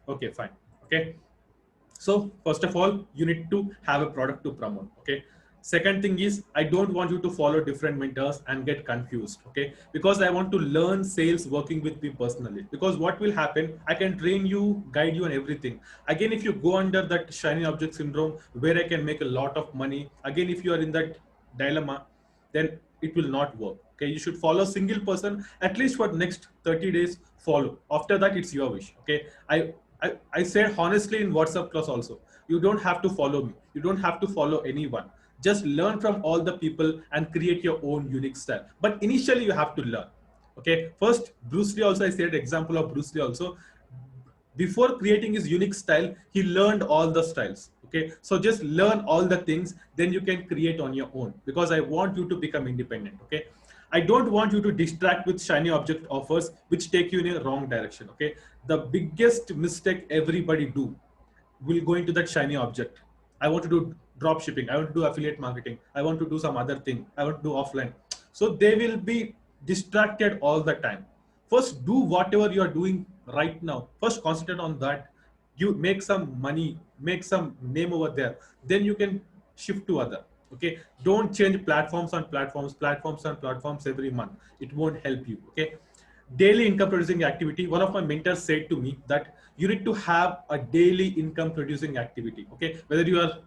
Okay, fine. Okay. So first of all, you need to have a product to promote. Okay. Second thing is, I don't want you to follow different mentors and get confused. Okay. Because I want to learn sales working with me personally. Because what will happen, I can train you, guide you on everything. Again, if you go under that shiny object syndrome where I can make a lot of money, again, if you are in that dilemma, then it will not work. Okay, you should follow single person at least for next 30 days. Follow. After that, it's your wish. Okay, I said honestly in WhatsApp class also, you don't have to follow me. You don't have to follow anyone. Just learn from all the people and create your own unique style. But initially, you have to learn. Okay, first Bruce Lee also, I said example of Bruce Lee also, before creating his unique style, he learned all the styles. Okay, so just learn all the things, then you can create on your own, because I want you to become independent. Okay, I don't want you to distract with shiny object offers which take you in a wrong direction. Okay, the biggest mistake everybody do will go into that shiny object. I want to do drop shipping, I want to do affiliate marketing, I want to do some other thing, I want to do offline. So they will be distracted all the time. First do whatever you are doing right now, first concentrate on that. You make some money, make some name over there, then you can shift to other. Okay, don't change platforms on platforms every month. It won't help you. Okay, daily income producing activity, one of my mentors said to me that you need to have a daily income producing activity. Okay, whether you are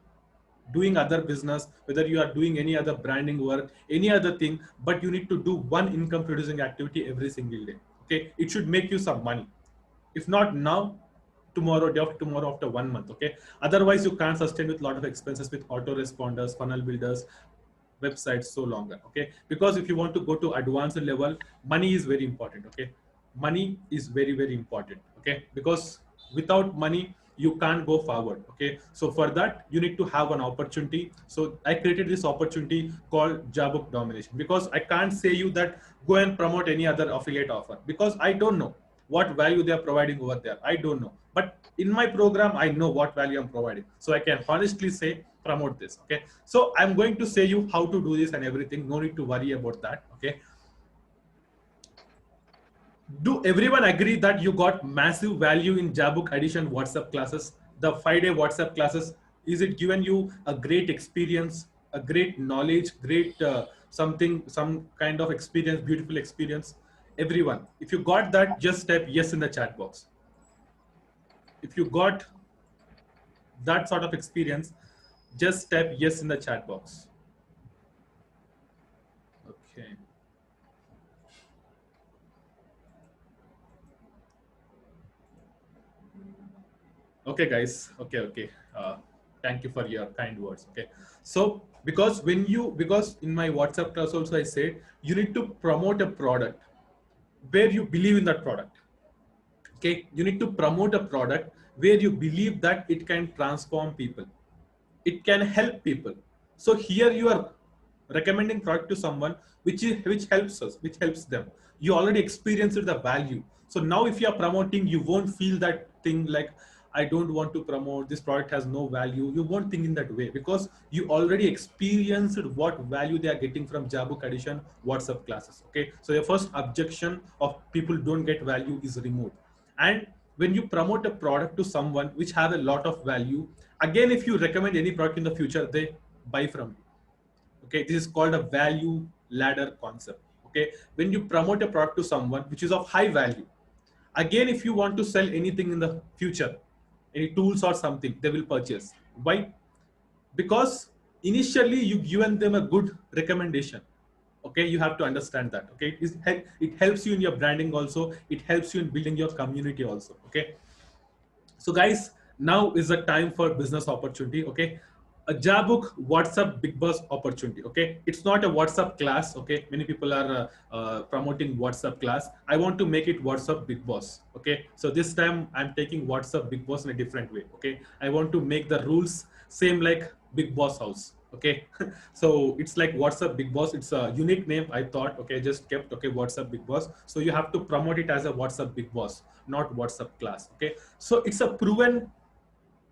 doing other business, whether you are doing any other branding work, any other thing, but you need to do one income producing activity every single day. Okay, it should make you some money. If not now, tomorrow, day after tomorrow, after 1 month. Okay, otherwise you can't sustain with a lot of expenses with autoresponders, funnel builders, websites so longer. Okay, because if you want to go to advanced level, money is very important. Okay, money is very very important. Okay, because without money you can't go forward. Okay, so for that you need to have an opportunity. So I created this opportunity called Jabbook Domination, because I can't say you that go and promote any other affiliate offer, because I don't know what value they are providing over there. I don't know, but in my program I know what value I'm providing, so I can honestly say promote this. Okay, so I'm going to say you how to do this and everything, no need to worry about that. Okay, do everyone agree that you got massive value in Jabbook Edition WhatsApp classes? The 5-day WhatsApp classes, is it given you a great experience, a great knowledge, great something, some kind of experience, beautiful experience? Everyone, if you got that, just type yes in the chat box. If you got that sort of experience, just type yes in the chat box. Okay. Okay, guys. Okay, okay. Thank you for your kind words. Okay. So because in my WhatsApp class also I said you need to promote a product where you believe in that product. Okay. You need to promote a product where you believe that it can transform people, it can help people. So here you are recommending product to someone which helps us, which helps them. You already experienced the value. So now if you are promoting, you won't feel that thing like I don't want to promote this product, has no value. You won't think in that way, because you already experienced what value they are getting from Jabbook Edition WhatsApp classes. Okay, so the first objection of people don't get value is removed. And when you promote a product to someone which have a lot of value, again if you recommend any product in the future, they buy from you. Okay, this is called a value ladder concept. Okay, when you promote a product to someone which is of high value, again if you want to sell anything in the future, any tools or something, they will purchase. Why? Because initially you given them a good recommendation. Okay, you have to understand that. Okay, it helps you in your branding also, it helps you in building your community also. Okay, so guys, now is the time for business opportunity. Okay, a Jabbook WhatsApp Big Boss opportunity. Okay, it's not a WhatsApp class. Okay, many people are promoting WhatsApp class. I want to make it WhatsApp Big Boss. Okay, so this time I'm taking WhatsApp Big Boss in a different way. Okay, I want to make the rules same like Big Boss House. Okay, so it's like WhatsApp Big Boss. It's a unique name, I thought. Okay, just kept. Okay, WhatsApp Big Boss. So you have to promote it as a WhatsApp Big Boss, not WhatsApp class. Okay, so it's a proven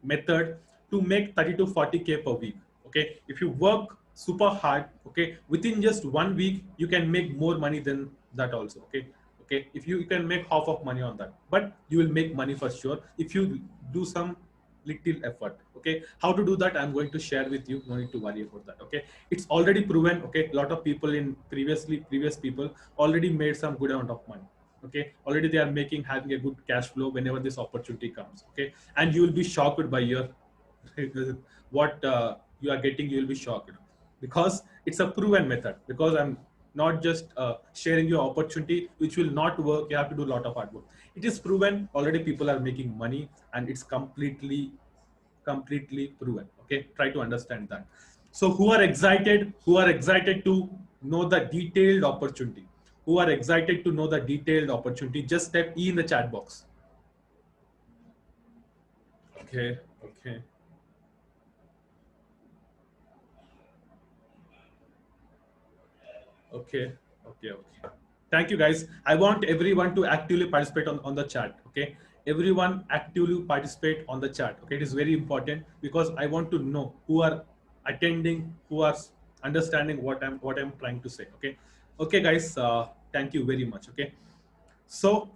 method to make 30 to 40K per week. Okay, if you work super hard, okay, within just 1 week you can make more money than that also. Okay, Okay, if you can make half of money on that, but you will make money for sure if you do some little effort. Okay, how to do that I'm going to share with you. No need to worry about that. Okay, it's already proven. Okay, a lot of people in previous people already made some good amount of money. Okay, already they are making, having a good cash flow whenever this opportunity comes. Okay, and you will be shocked by your what you are getting. You will be shocked because it's a proven method. Because I'm not just sharing your opportunity which will not work. You have to do a lot of hard work. It is proven already. People are making money and it's completely proven. Okay, try to understand that. So who are excited to know the detailed opportunity, who are excited to know the detailed opportunity, just type E in the chat box. Okay, okay. Okay, okay, okay. Thank you, guys. I want everyone to actively participate on the chat. Okay, everyone actively participate on the chat. Okay, it is very important because I want to know who are attending, who are understanding what I'm trying to say. Okay, okay, guys. Thank you very much. Okay, so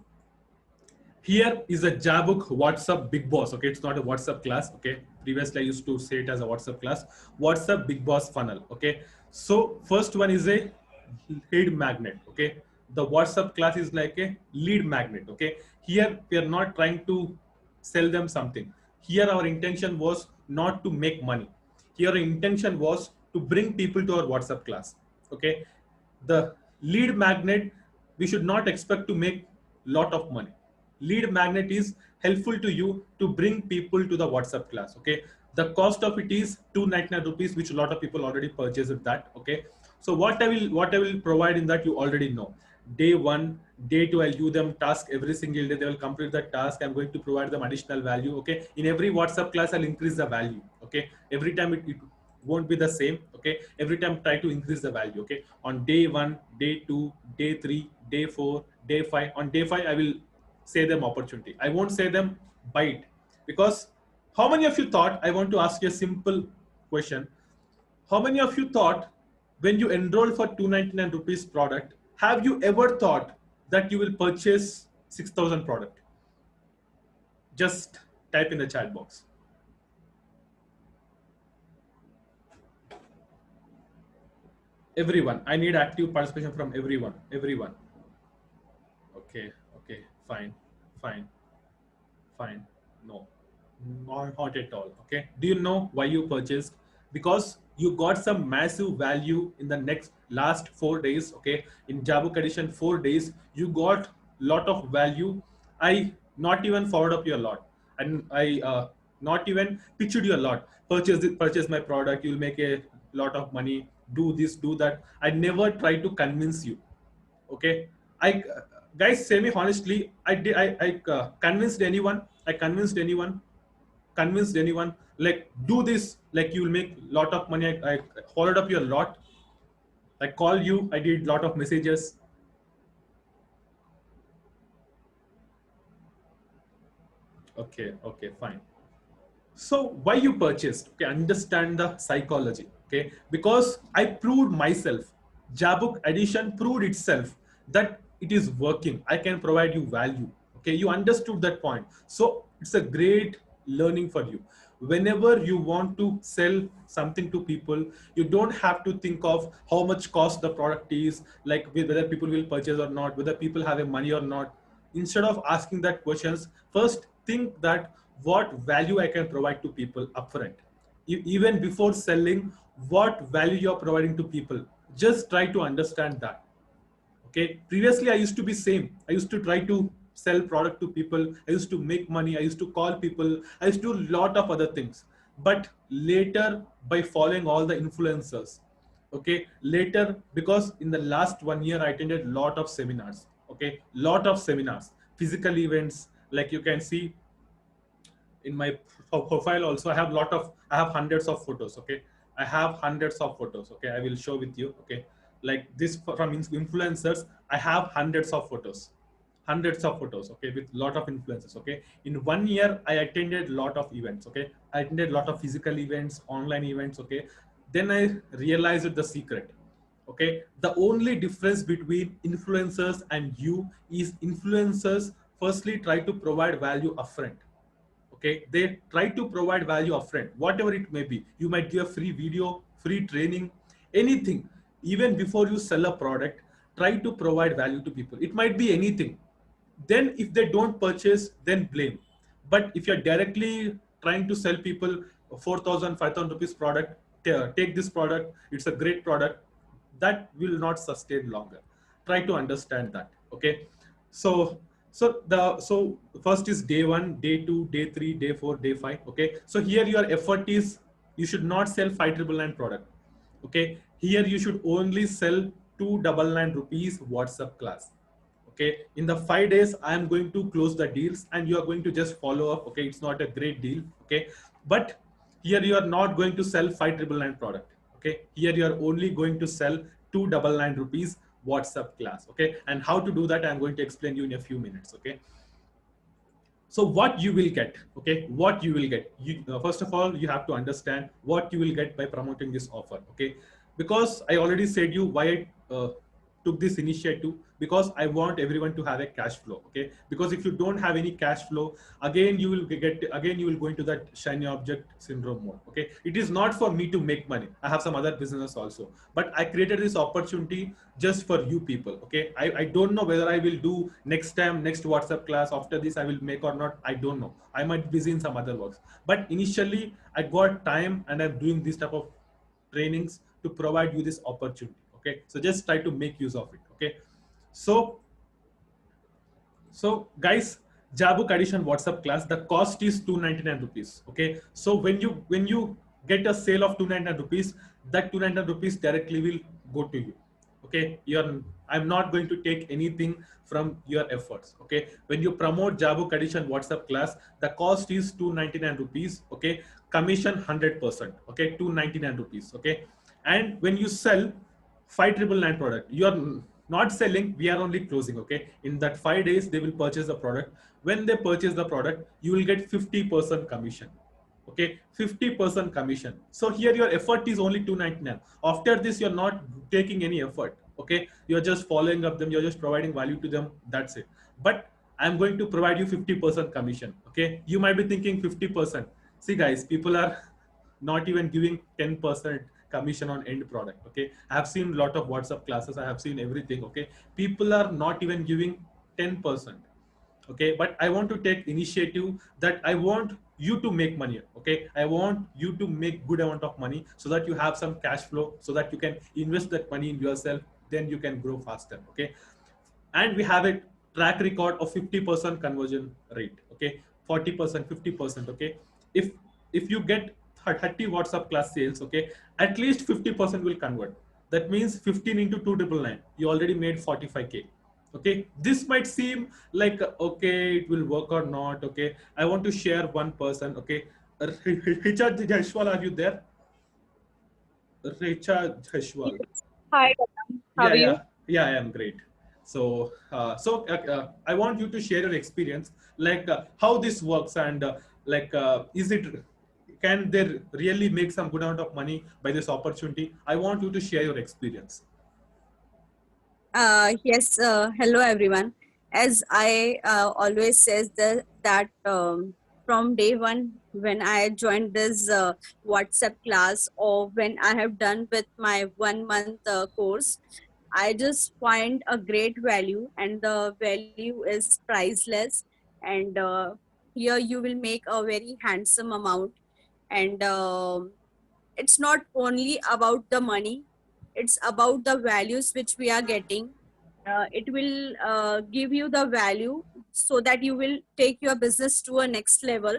here is a Jabbook WhatsApp Big Boss. Okay, it's not a WhatsApp class. Okay, previously I used to say it as a WhatsApp class. WhatsApp Big Boss funnel. Okay, so first one is a lead magnet. Okay, the WhatsApp class is like a lead magnet. Okay, here we are not trying to sell them something. Here our intention was not to make money. Here our intention was to bring people to our WhatsApp class. Okay, the lead magnet, we should not expect to make lot of money. Lead magnet is helpful to you to bring people to the WhatsApp class. Okay, the cost of it is 299 rupees, which a lot of people already purchased that. Okay, so what I will provide in that, you already know. Day one, day two, I'll give them task every single day. They will complete the task. I'm going to provide them additional value. Okay, in every WhatsApp class I'll increase the value. Okay, every time it won't be the same. Okay, every time try to increase the value. Okay, on day one, day two, day three, day four, day five. On day five I will say them opportunity. I won't say them buy it. Because how many of you thought, I want to ask you a simple question. How many of you thought when you enroll for 299 rupees product, have you ever thought that you will purchase 6,000 product? Just type in the chat box. Everyone, I need active participation from everyone. Everyone. Okay, okay, fine, fine, fine. No, not at all. Okay, do you know why you purchased? Because you got some massive value in the next last 4 days. Okay, in Jabbook edition 4 days you got lot of value. I not even followed up your lot, and I not even pitched you a lot. Purchase my product, you'll make a lot of money. Do this, do that. I never try to convince you. Okay, I guys, say me honestly, I convinced anyone? I convinced anyone like do this, like you will make lot of money? I followed up your lot. I called you, I did lot of messages. Okay, okay, fine. So why you purchased? Okay, understand the psychology. Okay, because I proved myself. Jabbook edition proved itself that it is working. I can provide you value. Okay, you understood that point. So it's a great learning for you. Whenever you want to sell something to people, you don't have to think of how much cost the product is, like whether people will purchase or not, whether people have a money or not. Instead of asking that questions, first think that what value I can provide to people upfront. Even before selling, what value you're providing to people. Just try to understand that. Okay, previously I used to be same. I used to try to sell product to people. I used to make money. I used to call people. I used to do a lot of other things. But later, by following all the influencers, okay, later, because in the last 1 year I attended lot of seminars. Okay, lot of seminars, physical events, like you can see in my profile also. I have hundreds of photos. Okay, I have hundreds of photos. Okay, I will show with you. Okay, like this from influencers, I have hundreds of photos. Okay, with lot of influencers. Okay, in 1 year I attended lot of events. Okay, I attended lot of physical events, online events. Okay, then I realized the secret. Okay, the only difference between influencers and you is influencers firstly try to provide value upfront. Okay, they try to provide value upfront, whatever it may be. You might give a free video, free training, anything. Even before you sell a product, try to provide value to people. It might be anything. Then if they don't purchase, then blame. But if you're directly trying to sell people 4,000, 5,000 rupees product, take this product, it's a great product, that will not sustain longer. Try to understand that. Okay, so so first is day 1, day 2, day 3, day 4, day 5. Okay, so here your effort is, you should not sell 599 product. Okay, here you should only sell 299 rupees WhatsApp class. Okay, in the 5 days I am going to close the deals and you are going to just follow up. Okay, it's not a great deal. Okay, but here you are not going to sell 599 product. Okay, here you are only going to sell 299 rupees WhatsApp class. Okay, and how to do that I'm going to explain you in a few minutes. Okay, so what you will get, okay, what you will get, you, first of all you have to understand what you will get by promoting this offer. Okay, because I already said you why I took this initiative, because I want everyone to have a cash flow. Okay, because if you don't have any cash flow, again you will get, again you will go into that shiny object syndrome mode. Okay, it is not for me to make money, I have some other business also, but I created this opportunity just for you people. Okay, I don't know whether I will do next time, next WhatsApp class after this I will make or not, I don't know, I might be busy in some other works, but initially I got time and I'm doing this type of trainings to provide you this opportunity. Okay, so just try to make use of it. Okay, so so guys, Jabbook Addition WhatsApp class, the cost is 299 rupees. Okay, so when you get a sale of 299 rupees, that 299 rupees directly will go to you. Okay, you're, I'm not going to take anything from your efforts. Okay, when you promote Jabbook Addition WhatsApp class, the cost is 299 rupees. Okay, commission 100%. Okay, 299 rupees. Okay, and when you sell 5,999 product, you are not selling, we are only closing. Okay, in that 5 days they will purchase the product. When they purchase the product, you will get 50% commission. Okay, 50% commission. So here your effort is only 299. After this you're not taking any effort. Okay, you're just following up them, you're just providing value to them, that's it. But I'm going to provide you 50% commission. Okay, you might be thinking 50%. See guys, people are not even giving 10% commission on end product. Okay, I have seen a lot of WhatsApp classes, I have seen everything. Okay, people are not even giving 10%. Okay, but I want to take initiative that I want you to make money. Okay, I want you to make good amount of money so that you have some cash flow, so that you can invest that money in yourself, then you can grow faster. Okay, and we have a track record of 50% conversion rate. Okay, 40%, 50%. Okay, if you get 30 WhatsApp class sales, okay, at least 50% will convert. That means 15 into 299, you already made 45K. Okay, this might seem like okay, it will work or not. Okay, I want to share one person. Okay, Richard Jaishwal, are you there? Richard Jaishwal. Yes. Hi, Gagan. How Yeah, are you? yeah, I am great. So I want you to share your experience, like how this works, and like is it, can they really make some good amount of money by this opportunity? I want you to share your experience. Yes. Hello, everyone. As I always says that from day one when I joined this WhatsApp class, or when I have done with my 1 month course, I just find a great value, and the value is priceless. And here you will make a very handsome amount, and it's not only about the money, it's about the values which we are getting. It will give you the value so that you will take your business to a next level.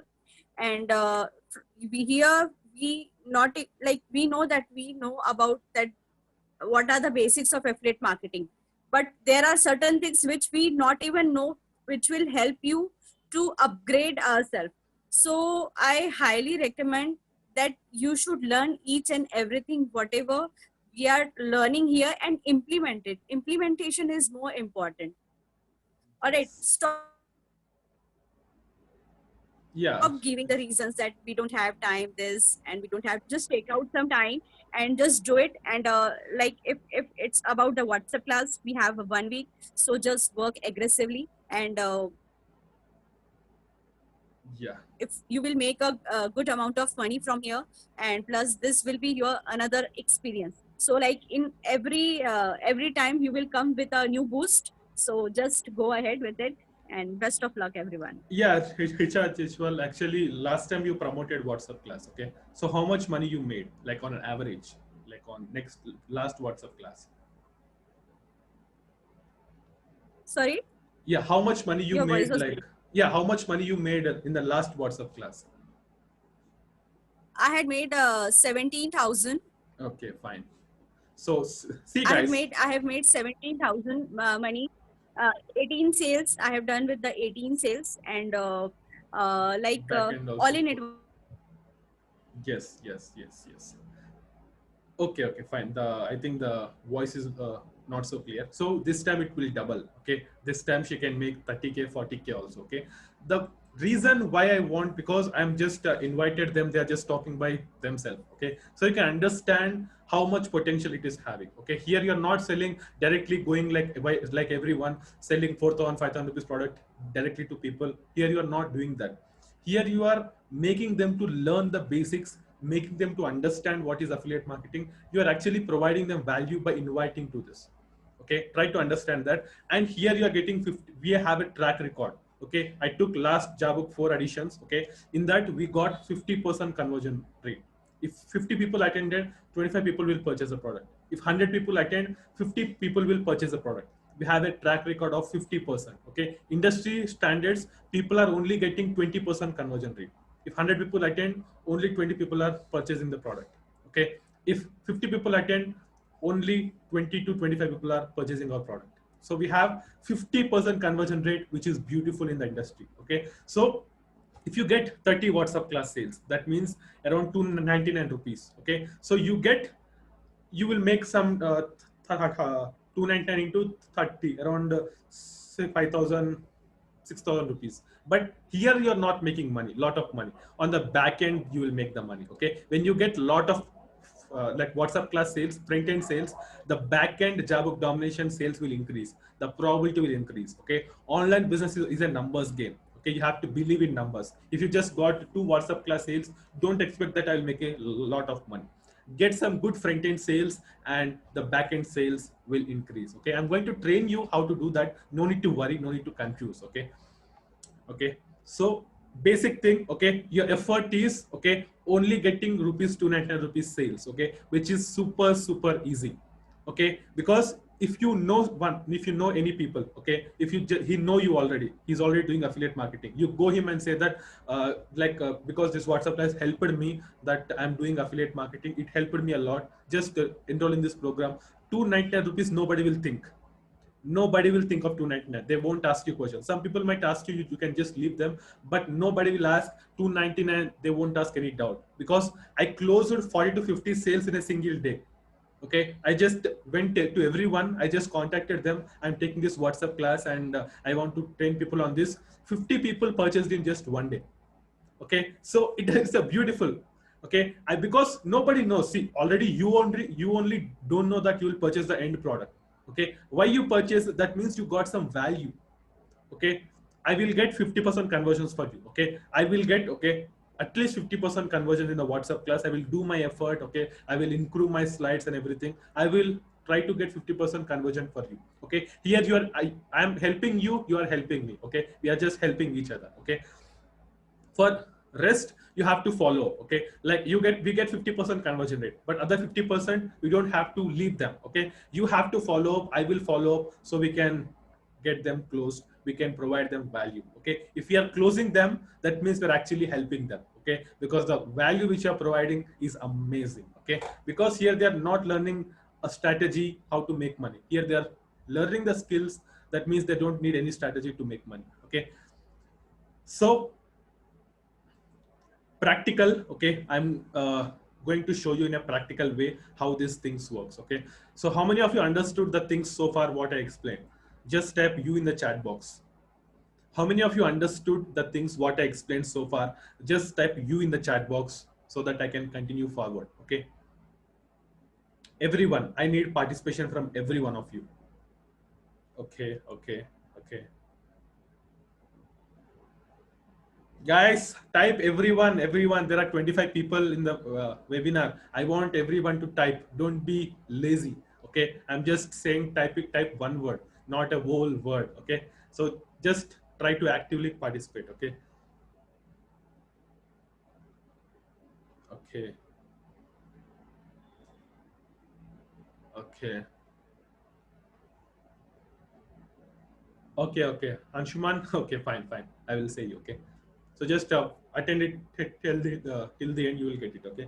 And we here we not like we know that we know about that what are the basics of affiliate marketing, but there are certain things which we not even know, which will help you to upgrade ourselves. So I highly recommend that you should learn each and everything whatever we are learning here and implement it. Implementation is more important. All right, stop. Yeah. Stop giving the reasons that we don't have time, this, and we don't have, just take out some time and just do it. And like if it's about the WhatsApp class, we have 1 week, so just work aggressively. And Yeah. if you will make a good amount of money from here, and plus this will be your another experience. So like in every time you will come with a new boost, so just go ahead with it. And best of luck, everyone. Yeah, Richard Chishwal, actually, last time you promoted WhatsApp class, okay? So how much money you made, like on an average, like on last WhatsApp class? Sorry, Yeah, how much money you your voice made, was like, breaking. yeah, how much money you made in the last WhatsApp class? I had made 17,000. Okay, fine. So see, guys, I have made 17,000 money. 18 sales I have done with the 18 sales, and back end all also. in it. Yes, yes, yes, yes. Okay, okay, fine. I think the voice is not so clear. So this time it will double. Okay, this time she can make 30K, 40K also. Okay, the reason why I want, because I'm just invited them. They are just talking by themselves. Okay, so you can understand how much potential it is having. Okay, here you're not selling directly, going like everyone selling 4,000, 5,000 rupees product directly to people. Here you are not doing that. Here you are making them to learn the basics, making them to understand what is affiliate marketing. You are actually providing them value by inviting to this. Okay, try to understand that. And here you are getting 50, we have a track record. Okay, I took last Jabuk 4 editions. Okay, in that we got 50% conversion rate. If 50 people attended, 25 people will purchase the product. If 100 people attend, 50 people will purchase the product. We have a track record of 50%. Okay, industry standards, people are only getting 20% conversion rate. If 100 people attend, only 20 people are purchasing the product. Okay, if 50 people attend, only 20 to 25 people are purchasing our product. So we have 50% conversion rate, which is beautiful in the industry. Okay, so if you get 30 WhatsApp class sales, that means around 299 rupees. Okay, so you will make some 299 into 30, around say 5,000, 6,000 rupees. But here you're not making money, lot of money. On the back end, you will make the money. Okay, when you get lot of like WhatsApp class sales, front end sales, the back end Jabuk domination sales will increase. The probability will increase. Okay, online business is a numbers game. Okay, you have to believe in numbers. If you just got two WhatsApp class sales, don't expect that I will make a lot of money. Get some good front end sales, and the back end sales will increase. Okay, I'm going to train you how to do that. No need to worry, no need to confuse. Okay, okay, so basic thing. Okay, your effort is, okay, only getting rupees 299 rupees sales. Okay, which is super easy. Okay, because if you know one, if you know any people, okay, if he know you already, he's already doing affiliate marketing, you go him and say that because this WhatsApp has helped me, that I'm doing affiliate marketing, it helped me a lot, just enroll in this program. 299 rupees, nobody will think, nobody will think of 299. They won't ask you questions. Some people might ask you, you can just leave them, but nobody will ask 299. They won't ask any doubt, because I closed 40 to 50 sales in a single day. Okay, I just went to everyone, I just contacted them, I'm taking this WhatsApp class, and I want to train people on this. 50 people purchased in just 1 day. Okay, so it is a beautiful. Okay, because nobody knows. See, already you only don't know that you will purchase the end product. Okay, why you purchase, that means you got some value. Okay, I will get 50% conversions for you. Okay, I will get, okay, at least 50% conversion in the WhatsApp class. I will do my effort. Okay, I will improve my slides and everything. I will try to get 50% conversion for you. Okay, here I am helping you, you are helping me. Okay, we are just helping each other. Okay, for rest you have to follow. Okay, like we get 50% conversion rate, but other 50% we don't have to leave them. Okay, you have to follow up, I will follow up, so we can get them closed, we can provide them value. Okay, if we are closing them, that means we're actually helping them. Okay, because the value which you are providing is amazing. Okay, because here they are not learning a strategy how to make money, here they are learning the skills. That means they don't need any strategy to make money. Okay, so practical. Okay, I'm going to show you in a practical way how these things works. Okay, so how many of you understood the things so far what I explained? Just type you in the chat box. How many of you understood the things what I explained so far? Just type you in the chat box so that I can continue forward. Okay. Everyone, I need participation from every one of you. Okay, okay, okay. Guys, type everyone, everyone. There are 25 people in the webinar. I want everyone to type. Don't be lazy. Okay. I'm just saying type one word, not a whole word. Okay. So just try to actively participate. Okay. Okay. Okay. Okay. Okay. Anshuman. Okay. Fine. Fine. I will say you. Okay. So just attend it till the end. You will get it. Okay.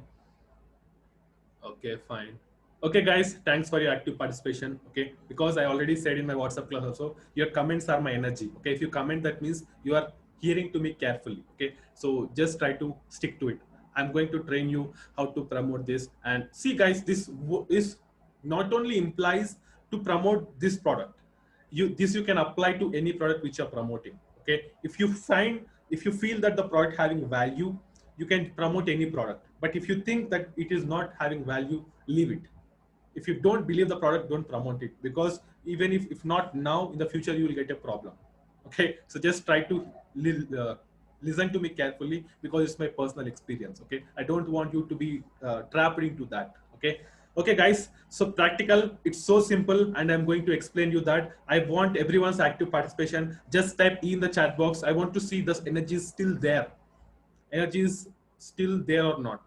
Okay. Fine. Okay, guys, thanks for your active participation. Okay, because I already said in my WhatsApp class also, your comments are my energy. Okay, if you comment, that means you are hearing to me carefully. Okay, so just try to stick to it. I'm going to train you how to promote this. And see, guys, is not only implies to promote this product. You can apply to any product which you're promoting. Okay, if you feel that the product having value, you can promote any product. But if you think that it is not having value, leave it. If you don't believe the product, don't promote it, because even if not now, in the future you will get a problem. Okay, so just try to listen to me carefully, because it's my personal experience. Okay, I don't want you to be trapped into that. Okay. Okay, guys, so practical, it's so simple, and I'm going to explain you that. I want everyone's active participation. Just type E in the chat box. I want to see this energy is still there. Energy is still there or not.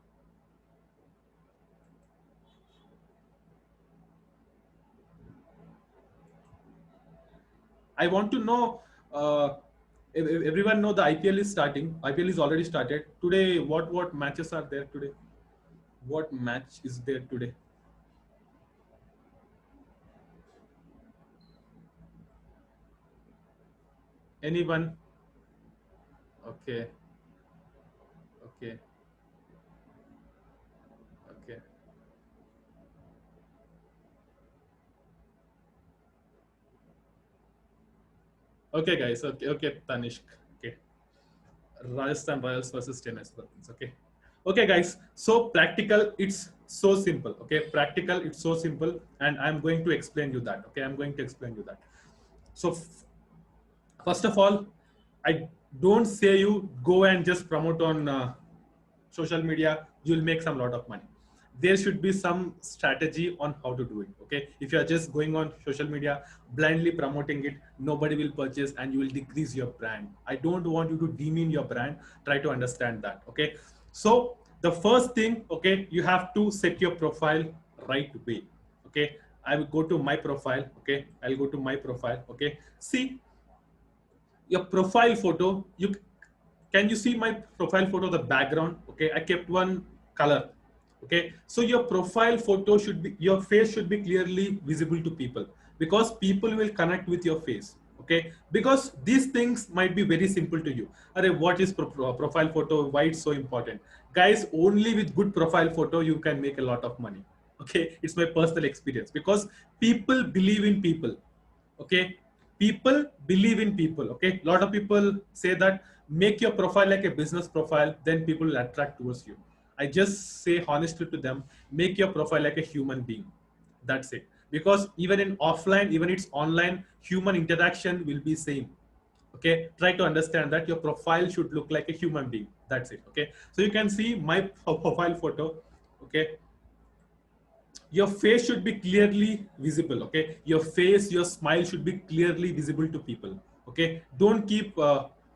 I want to know. Everyone know the IPL is starting. IPL is already started today. What matches are there today? What match is there today? Anyone? Okay, okay, okay, okay, guys. Okay, okay, Tanishk. Okay, Rajasthan Royals versus Chennai Super Kings. Okay, okay, guys. So practical, it's so simple. Okay, practical, it's so simple, and I'm going to explain you that. Okay, I'm going to explain you that. So first of all, I don't say you go and just promote on social media, you'll make some lot of money. There should be some strategy on how to do it. Okay, if you are just going on social media blindly promoting it, nobody will purchase and you will decrease your brand. I don't want you to demean your brand. Try to understand that. Okay, so the first thing, okay, you have to set your profile right way. Okay, I will go to my profile. Okay, I'll go to my profile. Okay, see your profile photo. You can you see my profile photo, the background? Okay, I kept one color. Okay, so your profile photo should be, your face should be clearly visible to people, because people will connect with your face. Okay, because these things might be very simple to you. Array, what is profile photo, why it's so important? Guys, only with good profile photo you can make a lot of money. Okay, it's my personal experience, because people believe in people. Okay, people believe in people. Okay, a lot of people say that make your profile like a business profile, then people will attract towards you. I just say honestly to them, make your profile like a human being. That's it. Because even in offline, even it's online, human interaction will be same. Okay, try to understand that your profile should look like a human being. That's it. Okay, so you can see my profile photo. Okay, your face should be clearly visible. Okay, your face, your smile should be clearly visible to people. Okay, don't keep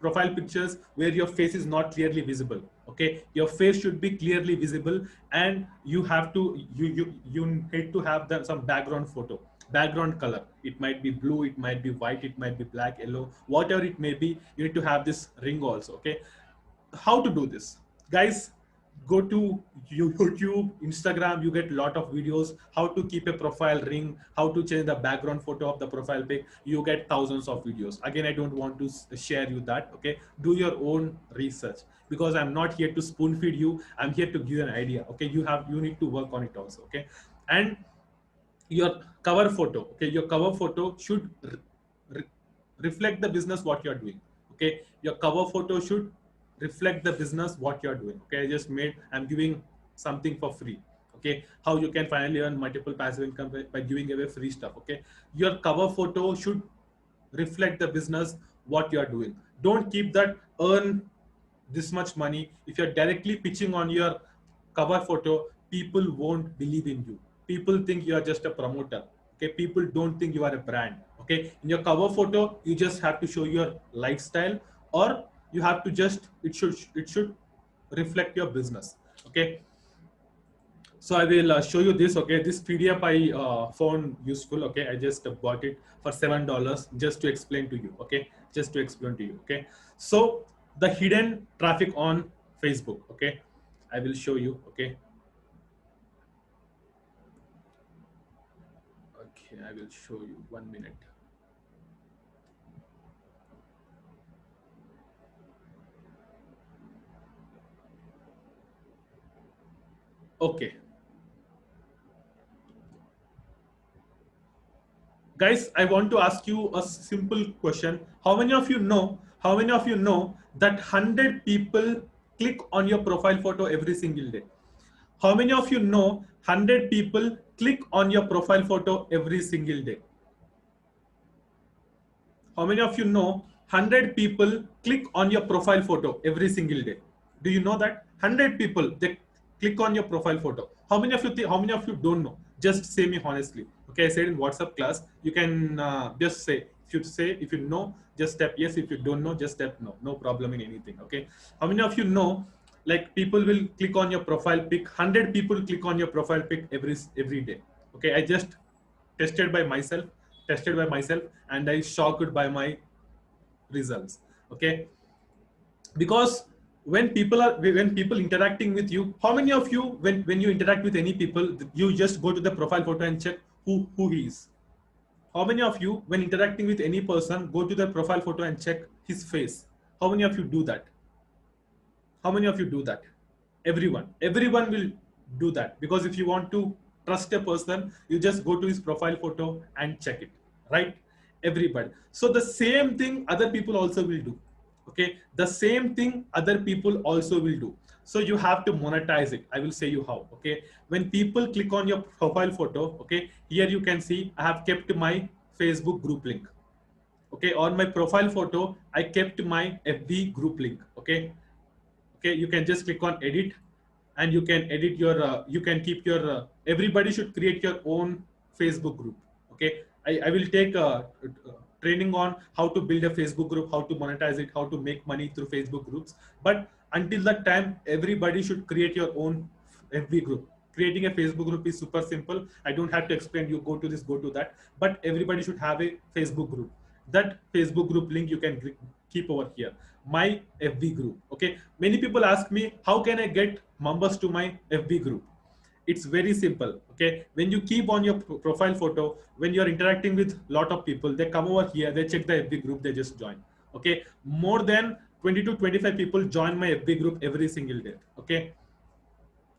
profile pictures where your face is not clearly visible. Okay, your face should be clearly visible, and you have to you need to have some background photo, background color. It might be blue, it might be white, it might be black, yellow, whatever it may be. You need to have this ring also. Okay, how to do this, guys? Go to YouTube, Instagram, you get a lot of videos how to keep a profile ring, how to change the background photo of the profile pic. You get thousands of videos. Again, I don't want to share you that. Okay, do your own research, because I'm not here to spoon feed you. I'm here to give you an idea. Okay, you need to work on it also. Okay, and your cover photo. Okay, your cover photo should re- reflect the business what you're doing. Okay, your cover photo should reflect the business what you're doing. Okay, I'm giving something for free. Okay, how you can finally earn multiple passive income by giving away free stuff. Okay, your cover photo should reflect the business what you are doing. Don't keep that earn this much money. If you're directly pitching on your cover photo, people won't believe in you. People think you are just a promoter. Okay, people don't think you are a brand. Okay, in your cover photo you just have to show your lifestyle, or you have to just it should reflect your business. Okay, so I will show you this. Okay, this PDF I found useful. Okay, I just bought it for $7 just to explain to you. Okay, just to explain to you. Okay, so the hidden traffic on Facebook. Okay, I will show you. Okay, okay, I will show you 1 minute. Okay, guys, I want to ask you a simple question. How many of you know that 100 people click on your profile photo every single day? How many of you know 100 people click on your profile photo every single day? How many of you know 100 people click on your profile photo every single day? Do you know that 100 people they click on your profile photo? How many of you how many of you don't know? Just say me honestly. Okay, I said in WhatsApp class, you can just say. If you know, just step yes. If you don't know, just step no. No problem in anything. Okay. How many of you know, like, people will click on your profile pic? 100 people click on your profile pic every day. Okay, I just tested by myself tested by myself, and I shocked by my results. Okay, because when people interacting with you, how many of you, when you interact with any people, you just go to the profile photo and check who he is? How many of you, when interacting with any person, go to the profile photo and check his face? How many of you do that? How many of you do that? Everyone will do that, because if you want to trust a person, you just go to his profile photo and check it, right? Everybody. So the same thing other people also will do. Okay, the same thing other people also will do. So you have to monetize it. I will say you how. Okay, when people click on your profile photo, okay, here you can see I have kept my Facebook group link. Okay, on my profile photo I kept my FB group link. Okay, okay, you can just click on edit, and you can edit your you can keep your everybody should create your own Facebook group. Okay, I will take training on how to build a Facebook group, how to monetize it, how to make money through Facebook groups. But until that time, everybody should create your own FB group. Creating a Facebook group is super simple. I don't have to explain, you go to this, go to that, but everybody should have a Facebook group. That Facebook group link you can keep over here, my FB group. Okay, many people ask me, how can I get members to my FB group? It's very simple. Okay, when you keep on your profile photo, when you're interacting with a lot of people, they come over here, they check the FB group, they just join. Okay, more than 20 to 25 people join my FB group every single day. Okay,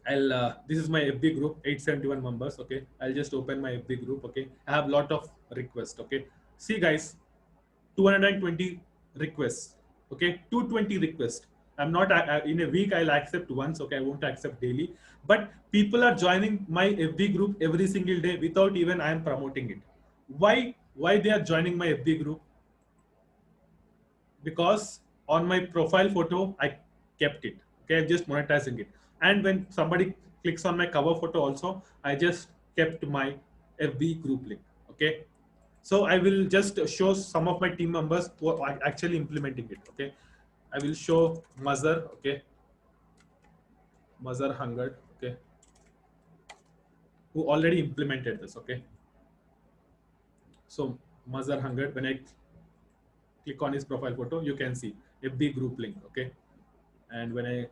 I'll this is my FB group, 871 members. Okay, I'll just open my FB group. Okay, I have a lot of requests. Okay, see guys, 220 requests. Okay, 220 requests. I'm not in a week I'll accept once. Okay, I won't accept daily, but people are joining my FB group every single day without even I am promoting it. Why they are joining my FB group? Because on my profile photo I kept it. Okay, I'm just monetizing it. And when somebody clicks on my cover photo also, I just kept my FB group link. Okay, so I will just show some of my team members who are actually implementing it. Okay, I will show Mazhar. Okay, Mazhar Hangad. Okay, who already implemented this. Okay, so Mazhar Hangad, when I click on his profile photo, you can see FB group link. Okay, and when I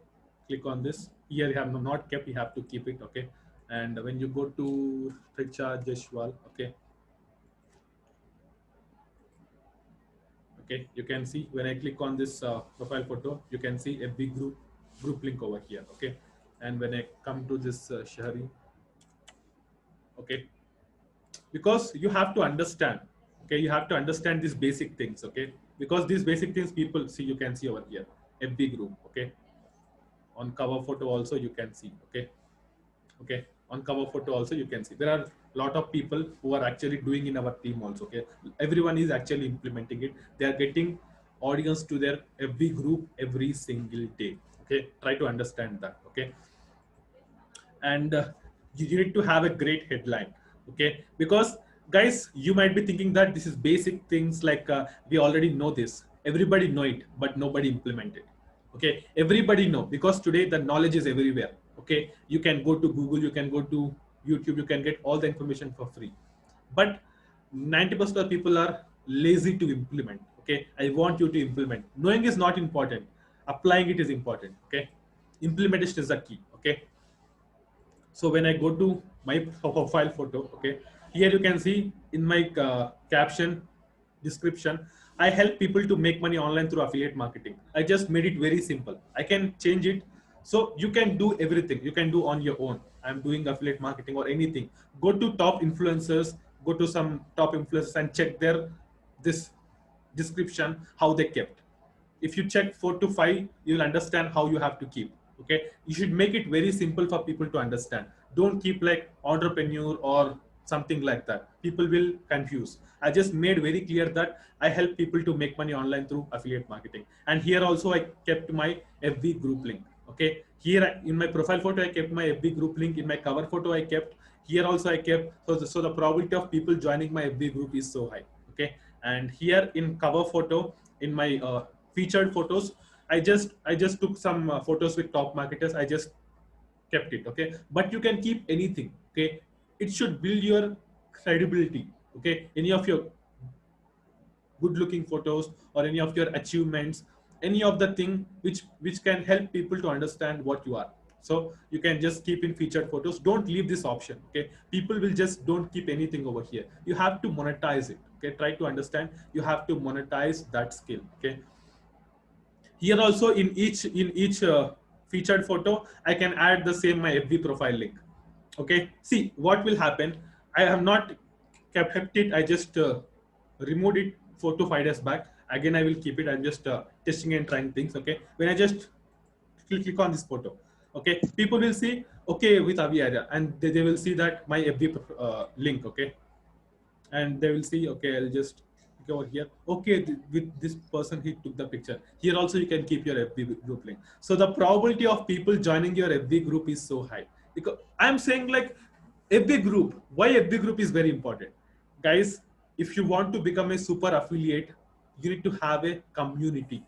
click on this, here you have not kept, you have to keep it. Okay, and when you go to Richa Jeshwal, okay, okay, you can see when I click on this profile photo, you can see a big group link over here. Okay, and when I come to this Shahari, okay, because you have to understand. Okay, you have to understand these basic things. Okay, because these basic things people see, you can see over here, FB group. Okay, on cover photo also you can see. Okay, on cover photo also you can see there are a lot of people who are actually doing in our team also. Okay, everyone is actually implementing it. They are getting audience to their FB group every single day. Okay, try to understand that. Okay, and you need to have a great headline. Okay, because guys, you might be thinking that this is basic things, like we already know this, everybody know it, but nobody implement it. Okay, everybody know, because today the knowledge is everywhere. Okay, you can go to Google, you can go to YouTube, you can get all the information for free, but 90% of people are lazy to implement. Okay, I want you to implement. Knowing is not important, applying it is important. Okay, implementation is the key. Okay, so when I go to my profile photo, okay, here you can see in my caption description, I help people to make money online through affiliate marketing. I just made it very simple. I can change it. So you can do everything. You can do on your own. I'm doing affiliate marketing or anything. Go to top influencers, go to some top influencers and check their this description, how they kept. If you check 4 to 5, you'll understand how you have to keep. Okay, you should make it very simple for people to understand. Don't keep like entrepreneur or something like that, people will confuse. I just made very clear that I help people to make money online through affiliate marketing. And here also I kept my FB group link. Okay, here in my profile photo I kept my FB group link, in my cover photo I kept, here also I kept. So the probability of people joining my FB group is so high. Okay, and here in cover photo, in my featured photos, I just took some photos with top marketers. I just kept it. Okay, but you can keep anything. Okay, it should build your credibility. Okay, any of your good looking photos or any of your achievements, any of the thing which can help people to understand what you are. So you can just keep in featured photos. Don't leave this option. Okay, people will just don't keep anything over here. You have to monetize it. Okay, try to understand, you have to monetize that skill. Okay, here also in each featured photo I can add the same my FB profile link. Okay, see what will happen. I have not kept it. I just removed it 4 to 5 days back. Again I will keep it. I'm just testing and trying things. Okay, when I just click on this photo, okay, people will see, okay, with Avi Arya, and they will see that my FB link. Okay, and they will see, okay, I'll just go over here. Okay, with this person he took the picture. Here also you can keep your FB group link. So the probability of people joining your FB group is so high. Because I'm saying like FB group, why FB group is very important, guys. If you want to become a super affiliate, you need to have a community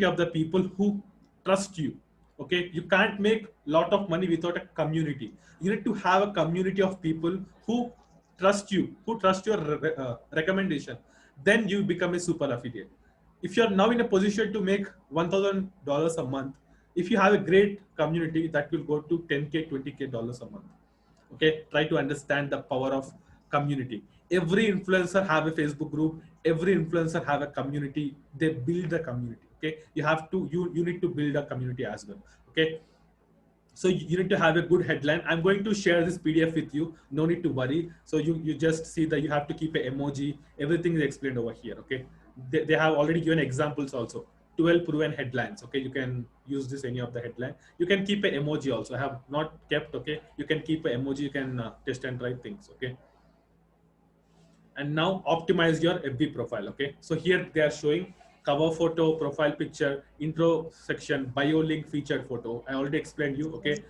of the people who trust you. Okay, you can't make lot of money without a community. You need to have a community of people who trust you, who trust your recommendation. Then you become a super affiliate. If you're now in a position to make $1000 a month, if you have a great community, that will go to 10K, 20K dollars a month. Okay, try to understand the power of community. Every influencer have a Facebook group, every influencer have a community. They build the community. Okay, you need to build a community as well. Okay, so you need to have a good headline. I'm going to share this PDF with you, no need to worry. So you just see that you have to keep an emoji. Everything is explained over here. Okay, they have already given examples also, 12 proven headlines. Okay, you can use this any of the headline. You can keep an emoji also. I have not kept. Okay, you can keep an emoji. You can test and try things. Okay, and now optimize your FB profile. Okay, so here they are showing cover photo, profile picture, intro section, bio link, featured photo. I already explained you. Okay,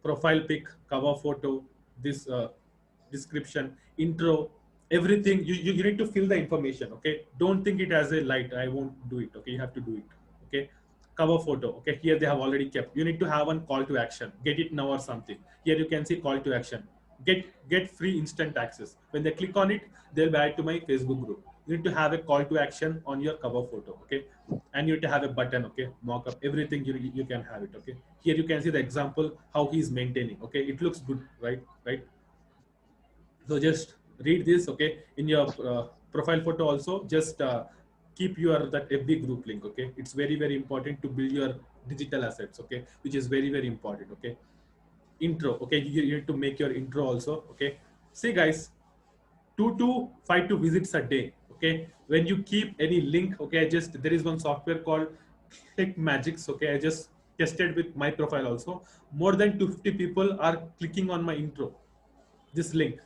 profile pic, cover photo, this description, intro, everything. You need to fill the information. Okay, don't think it as a light, I won't do it. Okay, you have to do it. Okay, cover photo. Okay, here they have already kept. You need to have one call to action, get it now or something. Here you can see call to action, get free instant access. When they click on it, they'll be added to my Facebook group. You need to have a call to action on your cover photo. Okay, and you need to have a button. Okay, mock up everything. You can have it. Okay, here you can see the example how he is maintaining. Okay, it looks good, right. So just read this. Okay, in your profile photo also, just keep your that FB group link. Okay, it's very important to build your digital assets. Okay, which is very important. Okay, intro. Okay, you need to make your intro also. Okay, see guys, 2 to 5 visits a day. Okay, when you keep any link, okay, there is one software called Click Magics. Okay, I just tested with my profile also. More than 250 people are clicking on my intro, this link.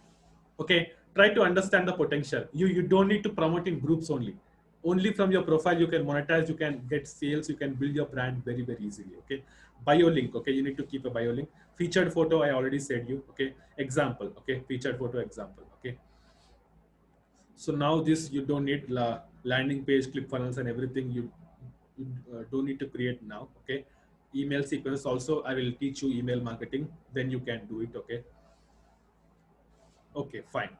Okay, try to understand the potential. You don't need to promote in groups only from your profile you can monetize, you can get sales, you can build your brand very very easily. Okay, bio link. Okay, you need to keep a bio link. Featured photo, I already said you. Okay, example. Okay, featured photo example. Okay, so now this you don't need landing page, click funnels and everything. You don't need to create now. Okay, email sequence also I will teach you email marketing, then you can do it. Okay, okay, fine.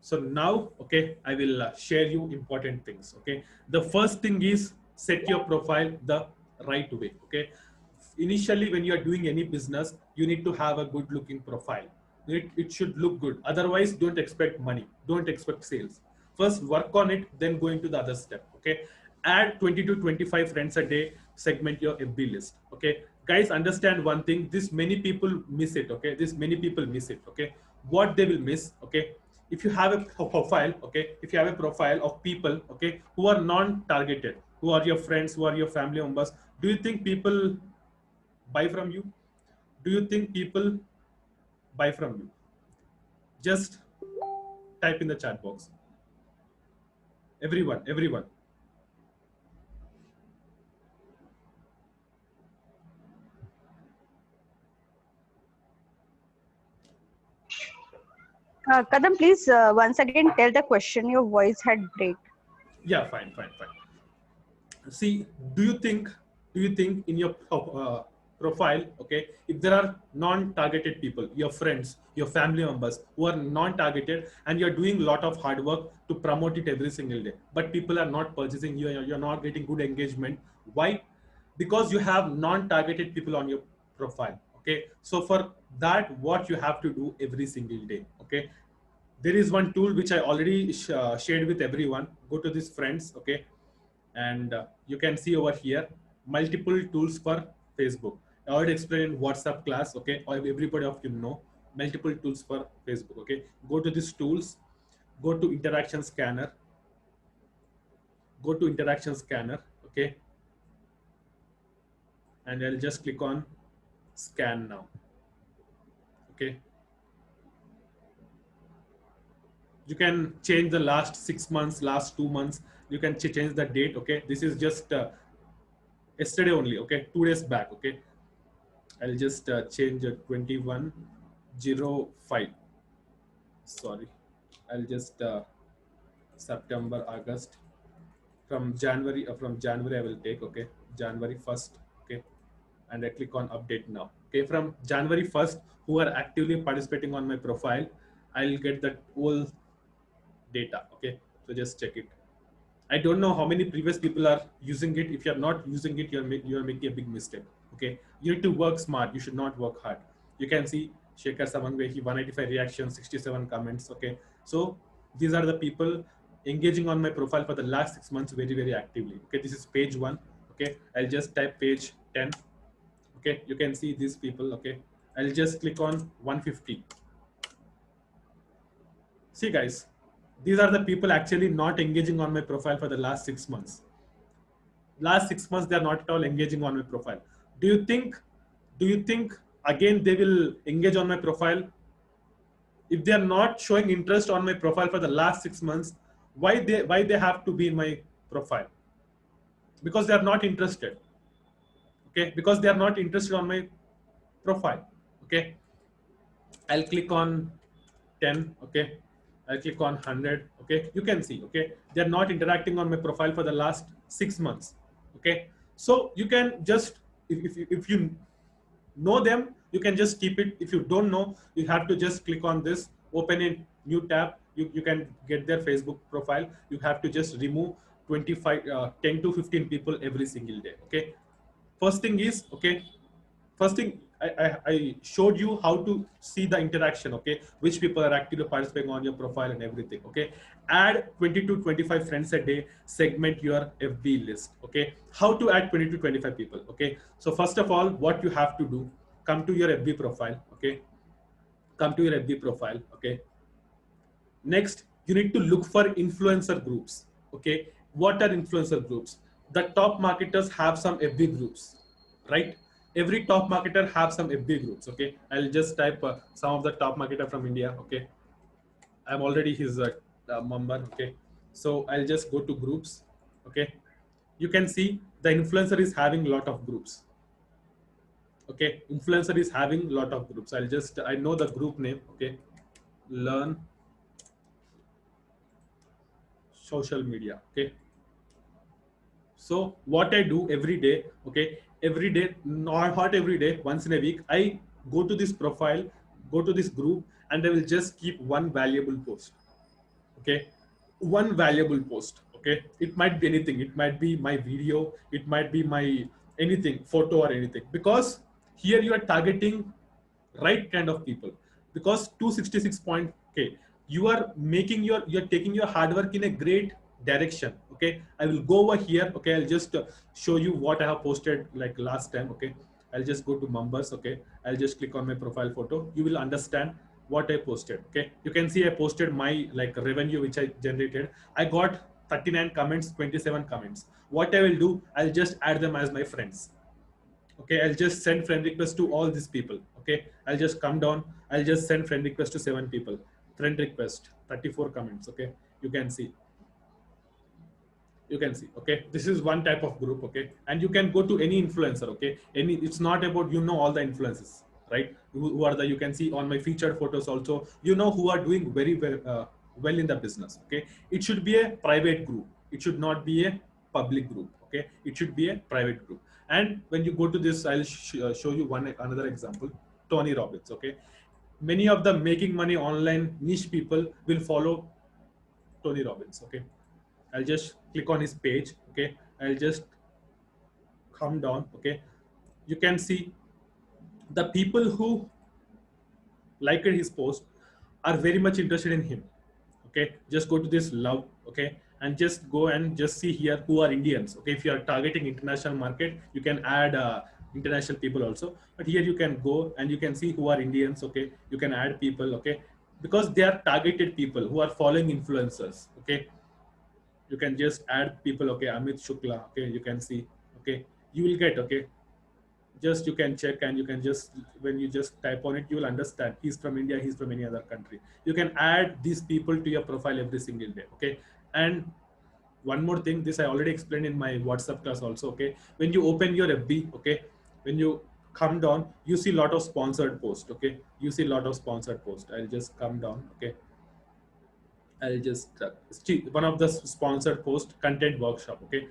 So now, okay, I will share you important things. Okay, the first thing is set your profile the right way. Okay, initially when you are doing any business, you need to have a good looking profile. It should look good. Otherwise, don't expect money. Don't expect sales. First work on it, then go into the other step. Okay, add 20 to 25 friends a day. Segment your FB list. Okay, guys, understand one thing. This many people miss it. Okay, this many people miss it. Okay, what they will miss. Okay, if you have a profile, okay, if you have a profile of people, okay, who are non-targeted, who are your friends, who are your family members, do you think people buy from you? Do you think people buy from you? Just type in the chat box. Everyone. Kadam, please once again tell the question. Your voice had break. Yeah, fine. See, do you think in your profile, okay, if there are non-targeted people, your friends, your family members who are non-targeted, and you're doing a lot of hard work to promote it every single day, but people are not purchasing you, you're not getting good engagement. Why? Because you have non-targeted people on your profile. Okay, so for that, what you have to do every single day. Okay, there is one tool which I already shared with everyone. Go to this friends. Okay, and you can see over here multiple tools for Facebook. I already explained in WhatsApp class. Okay, or everybody of you know multiple tools for Facebook. Okay, go to these tools, go to interaction scanner, okay, and I'll just click on scan now. Okay, you can change the last 6 months, last 2 months, you can change the date. Okay, this is just yesterday only. Okay, 2 days back. Okay, I'll just change 2105. Sorry, I'll just September, August. From January I will take. Okay, January 1st. Okay, and I click on update now. Okay, from January 1st, who are actively participating on my profile, I'll get that whole data. Okay, so just check it. I don't know how many previous people are using it. If you're not using it, you're making a big mistake. Okay, you need to work smart. You should not work hard. You can see Shekhar Samangvehi, 185 reactions, 67 comments. Okay, so these are the people engaging on my profile for the last 6 months very very actively. Okay, this is page 1. Okay, I'll just type page 10. Okay, you can see these people. Okay, I'll just click on 150. See guys, these are the people actually not engaging on my profile for the last 6 months. Last 6 months they are not at all engaging on my profile. Do you think again they will engage on my profile? If they are not showing interest on my profile for the last 6 months, why they have to be in my profile? Because they are not interested. Okay, because they are not interested on my profile. Okay, I'll click on 10. Okay, I'll click on 100. Okay, you can see. Okay, they're not interacting on my profile for the last 6 months. Okay, so you can just, if you know them, you can just keep it. If you don't know, you have to just click on this, open a new tab. You can get their Facebook profile. You have to just remove 10 to 15 people every single day. Okay, first thing is, okay, first thing I showed you how to see the interaction. Okay, which people are actively participating on your profile and everything. Okay, add 20 to 25 friends a day, segment your FB list. Okay, how to add 20 to 25 people? Okay, so first of all, what you have to do, come to your FB profile. Okay, come to your FB profile. Okay, next you need to look for influencer groups. Okay, what are influencer groups? The top marketers have some FB groups, right? Every top marketer have some FB groups. Okay, I'll just type some of the top marketer from India. Okay, I'm already his member. Okay, so I'll just go to groups. Okay, you can see the influencer is having a lot of groups. Okay, influencer is having a lot of groups. I know the group name. Okay, learn social media. Okay, so what I do every day, okay, every day, not every day, once in a week, I go to this profile, go to this group, and I will just keep one valuable post. Okay, one valuable post. Okay, it might be anything. It might be my video. It might be my anything, photo or anything. Because here you are targeting right kind of people. Because 266 point, okay, you're taking your hard work in a great direction. Okay, I will go over here. Okay, I'll just show you what I have posted like last time. Okay, I'll just go to members. Okay, I'll just click on my profile photo. You will understand what I posted. Okay, you can see I posted my like revenue which I generated. I got 39 comments, 27 comments. What I will do, I'll just add them as my friends. Okay, I'll just send friend request to all these people. Okay, I'll just come down, I'll just send friend request to 7 people. Friend request, 34 comments. Okay, you can see, okay, this is one type of group. Okay, and you can go to any influencer. Okay, it's not about all the influencers, right? Who are the, you can see on my featured photos also, who are doing very well in the business. Okay, it should be a private group, it should not be a public group. Okay, it should be a private group. And when you go to this, I'll show you another example. Tony Robbins. Okay, many of the making money online niche people will follow Tony Robbins. Okay, I'll just click on his page. Okay, I'll just come down. Okay, you can see the people who liked his post are very much interested in him. Okay, just go to this love. Okay, and just go and just see here who are Indians. Okay, if you are targeting international market, you can add international people also, but here you can go and you can see who are Indians. Okay, you can add people. Okay, because they are targeted people who are following influencers. Okay, you can just add people. Okay, Amit Shukla. Okay, you can see. Okay, you will get. Okay, just you can check and you can just, when you just type on it, you will understand he's from India, he's from any other country. You can add these people to your profile every single day. Okay, and one more thing, this I already explained in my WhatsApp class also. Okay, when you open your FB, okay, when you come down, you see a lot of sponsored posts. Okay, you see a lot of sponsored posts. I'll just come down. Okay, I'll just see one of the sponsored post, content workshop. Okay,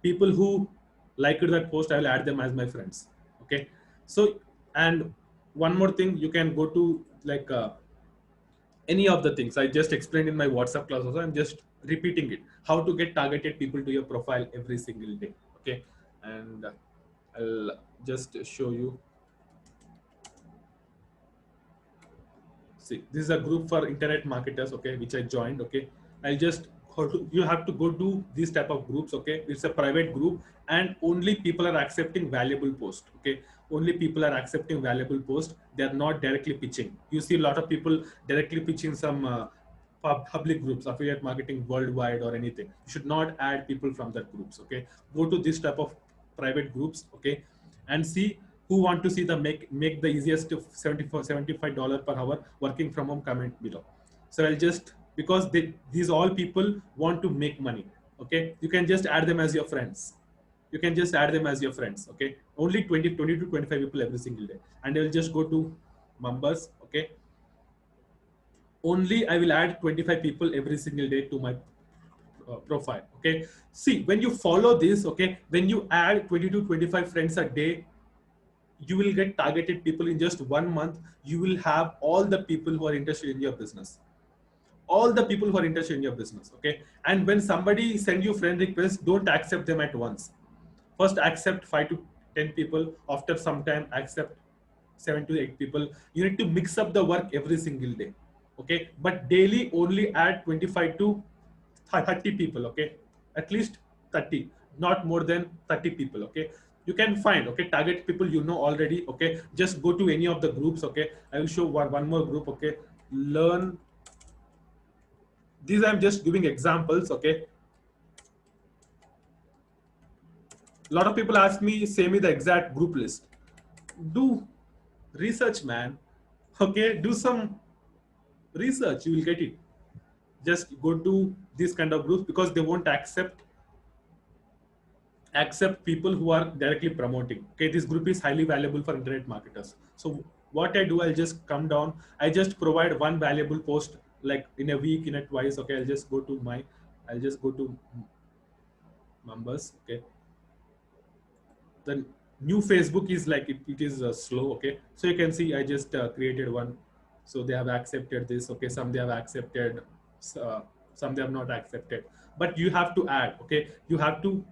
people who liked that post, I will add them as my friends. Okay, so, and one more thing, you can go to like any of the things I just explained in my WhatsApp class also. I'm just repeating it, how to get targeted people to your profile every single day. Okay, and I'll just show you. See, this is a group for internet marketers. Okay, which I joined. Okay, I'll just you have to go to these type of groups. Okay, it's a private group and only people are accepting valuable posts. Okay, only people are accepting valuable posts. They are not directly pitching. You see a lot of people directly pitching some public groups, affiliate marketing worldwide or anything. You should not add people from that groups. Okay, go to this type of private groups. Okay, and see who want to see the make the easiest of $75 per hour working from home, comment below. So I'll just, because these all people want to make money. Okay, you can just add them as your friends. You can just add them as your friends. Okay, only 20 to 25 people every single day. And I will just go to members. Okay, only I will add 25 people every single day to my profile. Okay, see, when you follow this, okay, when you add 20 to 25 friends a day, you will get targeted people. In just 1 month, you will have all the people who are interested in your business, all the people who are interested in your business. Okay, and when somebody send you friend request, don't accept them at once. First accept 5 to 10 people, after some time accept 7 to 8 people. You need to mix up the work every single day. Okay, but daily only add 25 to 30 people. Okay, at least 30, not more than 30 people. Okay, you can find, okay, target people already. Okay, just go to any of the groups. Okay, I will show one more group. Okay, learn These I'm just giving examples. Okay. A lot of people ask me, say me the exact group list. Do research, man. Okay, do some research, you will get it. Just go to these kind of groups because they won't accept people who are directly promoting. Okay, this group is highly valuable for internet marketers. So what I do, I'll just come down, I just provide one valuable post like in a week, in a twice. Okay, I'll just go to members. Okay, the new Facebook is like it is slow. Okay, so you can see I just created one. So they have accepted this. Okay, some they have accepted, uh, some they have not accepted, but you have to add. Okay, you have to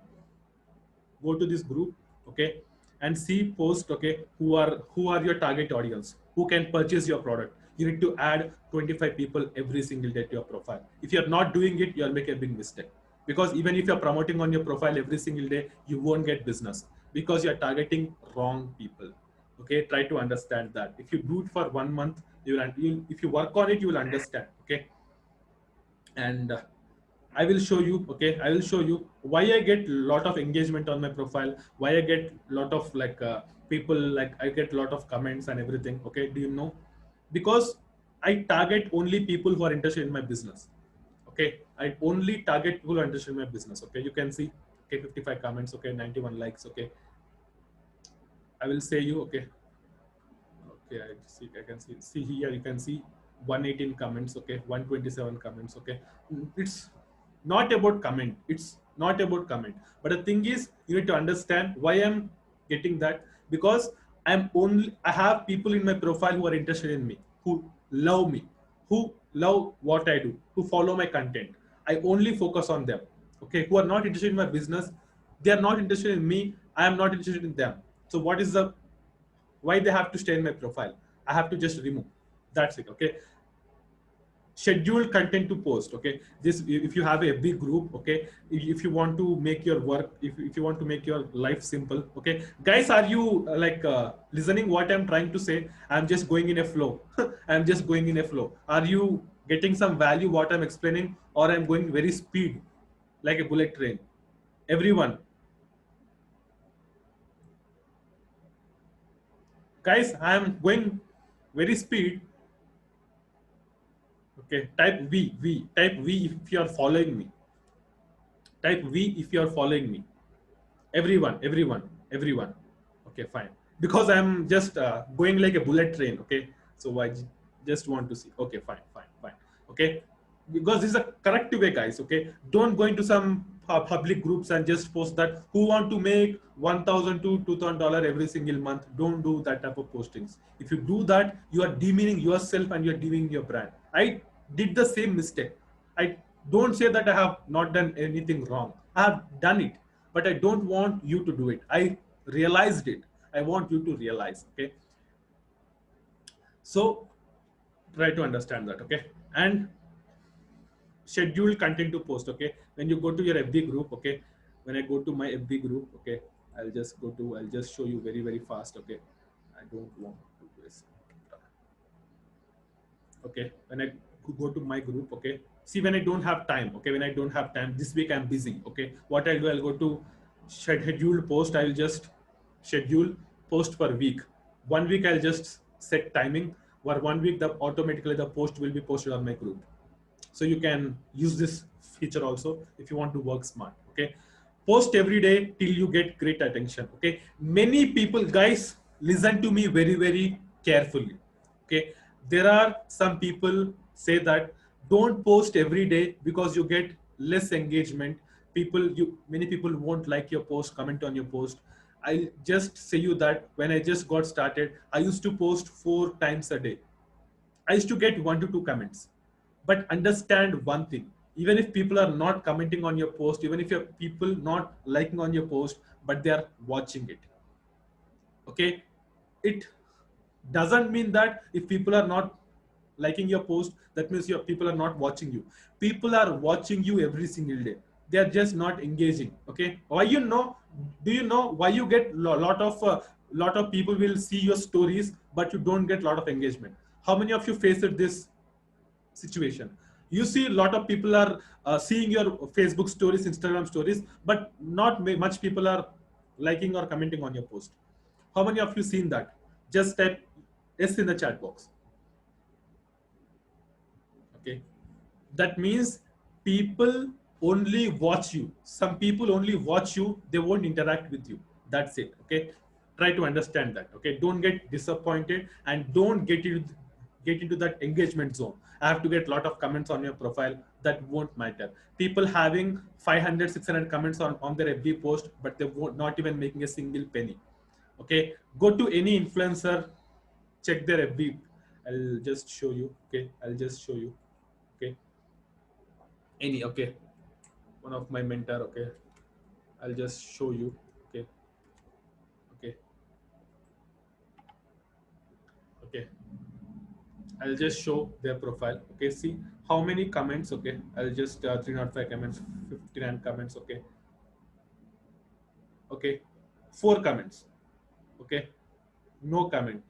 go to this group. Okay, and see post. Okay, who are your target audience, who can purchase your product. You need to add 25 people every single day to your profile. If you're not doing it, you'll make a big mistake, because even if you're promoting on your profile every single day, you won't get business because you're targeting wrong people. Okay, try to understand that. If you do it for 1 month, if you work on it, you will understand. Okay, and I will show you. Okay, I will show you why I get lot of engagement on my profile, why I get lot of like people, like I get lot of comments and everything. Okay, do you know? Because I target only people who are interested in my business. Okay, I only target people who are interested in my business. Okay, you can see. Okay, 55 comments. Okay, 91 likes. Okay, I will say you. Okay, okay, I can see here. You can see 118 comments. Okay, 127 comments. Okay, it's not about comment. It's not about comment. But the thing is, you need to understand why I'm getting that. Because I have people in my profile who are interested in me, who love me, who love what I do, who follow my content. I only focus on them. Okay, who are not interested in my business, they are not interested in me, I am not interested in them. So what is the, why they have to stay in my profile? I have to just remove. That's it. Okay, scheduled content to post. Okay, this, if you have a big group. Okay, if you want to make your work, if you want to make your life simple. Okay, guys, are you listening what I'm trying to say? I'm just going in a flow. I'm just going in a flow. Are you getting some value what I'm explaining, or I'm going very speed like a bullet train? Everyone, guys, I'm going very speed. Okay, type V if you are following me. Type V if you are following me. Everyone. Okay, fine. Because I'm just going like a bullet train. Okay, so I just want to see. Okay, fine. Okay, because this is a correct way, guys. Okay, don't go into some public groups and just post that who want to make 1,000 to $2,000 every single month. Don't do that type of postings. If you do that, you are demeaning yourself and you are demeaning your brand. I did the same mistake. I don't say that I have not done anything wrong. I have done it, but I don't want you to do it. I realized it. I want you to realize. Okay, so try to understand that. Okay, and scheduled content to post. Okay, when you go to your FB group. Okay, when I go to my FB group. Okay, I'll just show you very fast. Okay, I don't want to waste. Okay, when I go to my group. Okay, see, when I don't have time. Okay, when I don't have time this week, I'm busy. Okay, what I'll do, I'll go to scheduled post. I'll just schedule post per week. 1 week I'll just set timing, where 1 week the automatically the post will be posted on my group. So you can use this feature also if you want to work smart. Okay, post every day till you get great attention. Okay, many people, guys, listen to me very carefully. Okay, there are some people say that don't post every day because you get less engagement. Many people won't like your post, comment on your post. I just say you that when I just got started, I used to post 4 times a day. I used to get 1 to 2 comments. But understand one thing: even if people are not commenting on your post, even if your people not liking on your post, but they are watching it. Okay, it doesn't mean that if people are not liking your post, that means your people are not watching you. People are watching you every single day. They are just not engaging. Okay, why? Do you know why you get lot of people will see your stories but you don't get lot of engagement? How many of you faced this situation? You see a lot of people are seeing your Facebook stories, Instagram stories, but not much people are liking or commenting on your post. How many of you seen that? Just type yes in the chat box. Okay, that means people only watch you. Some people only watch you, they won't interact with you. That's it. Okay, try to understand that. Okay, don't get disappointed and don't get into that engagement zone. I have to get a lot of comments on your profile. That won't matter. People having 500 600 comments on their FB post, but they won't not even making a single penny. Okay, go to any influencer, check their FB. I'll just show you. Okay, I'll just show you. Okay, any. Okay, one of my mentor. Okay, I'll just show you. Okay, okay, okay, I'll just show their profile. Okay, see how many comments. Okay, I'll just 305 comments, 59 comments. Okay, okay, 4 comments. Okay, no comment.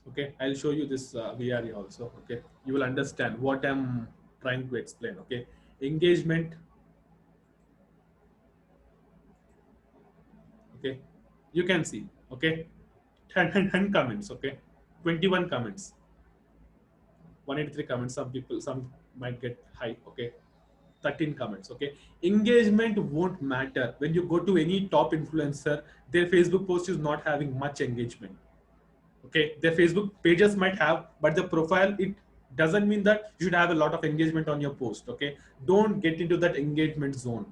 Okay, I'll show you this VRE also. Okay, you will understand what I'm trying to explain. Okay, engagement. Okay, you can see. Okay, 10 comments. Okay, 21 comments, 183 comments. Some people, some might get high. Okay, 13 comments. Okay, engagement won't matter when you go to any top influencer. Their Facebook post is not having much engagement. Okay, their Facebook pages might have, but the profile, it doesn't mean that you should have a lot of engagement on your post. Okay, don't get into that engagement zone.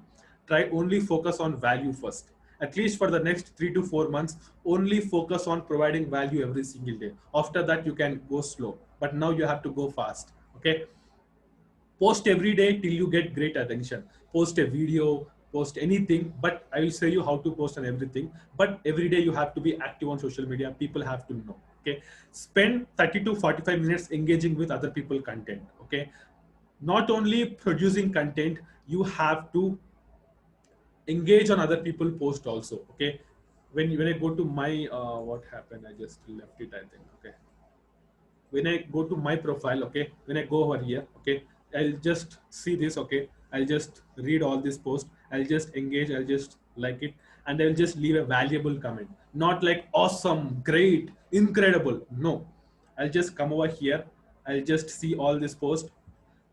Try only focus on value first. At least for the next 3 to 4 months, only focus on providing value every single day. After that, you can go slow, but now you have to go fast. Okay, post every day till you get great attention. Post a video, post anything, but I will say you how to post on everything. But every day you have to be active on social media. People have to know. Okay, spend 30 to 45 minutes engaging with other people content. Okay, not only producing content, you have to engage on other people post also. Okay, when I go to my what happened, I just left it, I think. Okay, when I go to my profile. Okay, when I go over here. Okay, I'll just see this. Okay, I'll just read all this post. I'll just engage. I'll just like it, and I'll just leave a valuable comment. Not like awesome, great, incredible. No, I'll just come over here. I'll just see all this post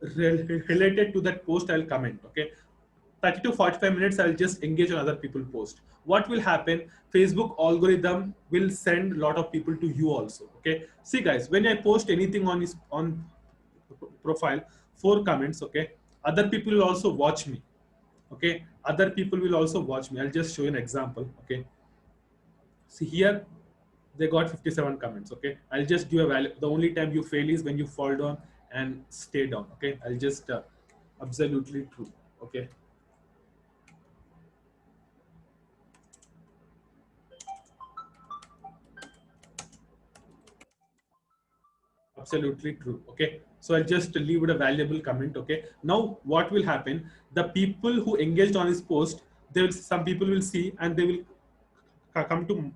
related to that post. I'll comment. Okay, 30 to 45 minutes I'll just engage on other people post. What will happen? Facebook algorithm will send a lot of people to you also. Okay, see guys, when I post anything on his on profile, 4 comments. Okay, other people will also watch me. Okay, other people will also watch me. I'll just show you an example. Okay, see here, they got 57 comments. Okay, I'll just give a value. The only time you fail is when you fall down and stay down. Okay, I'll just absolutely true. Okay, absolutely true. Okay, so I'll just leave it a valuable comment. Okay, now what will happen? The people who engaged on his post, they will, some people will see and they will come to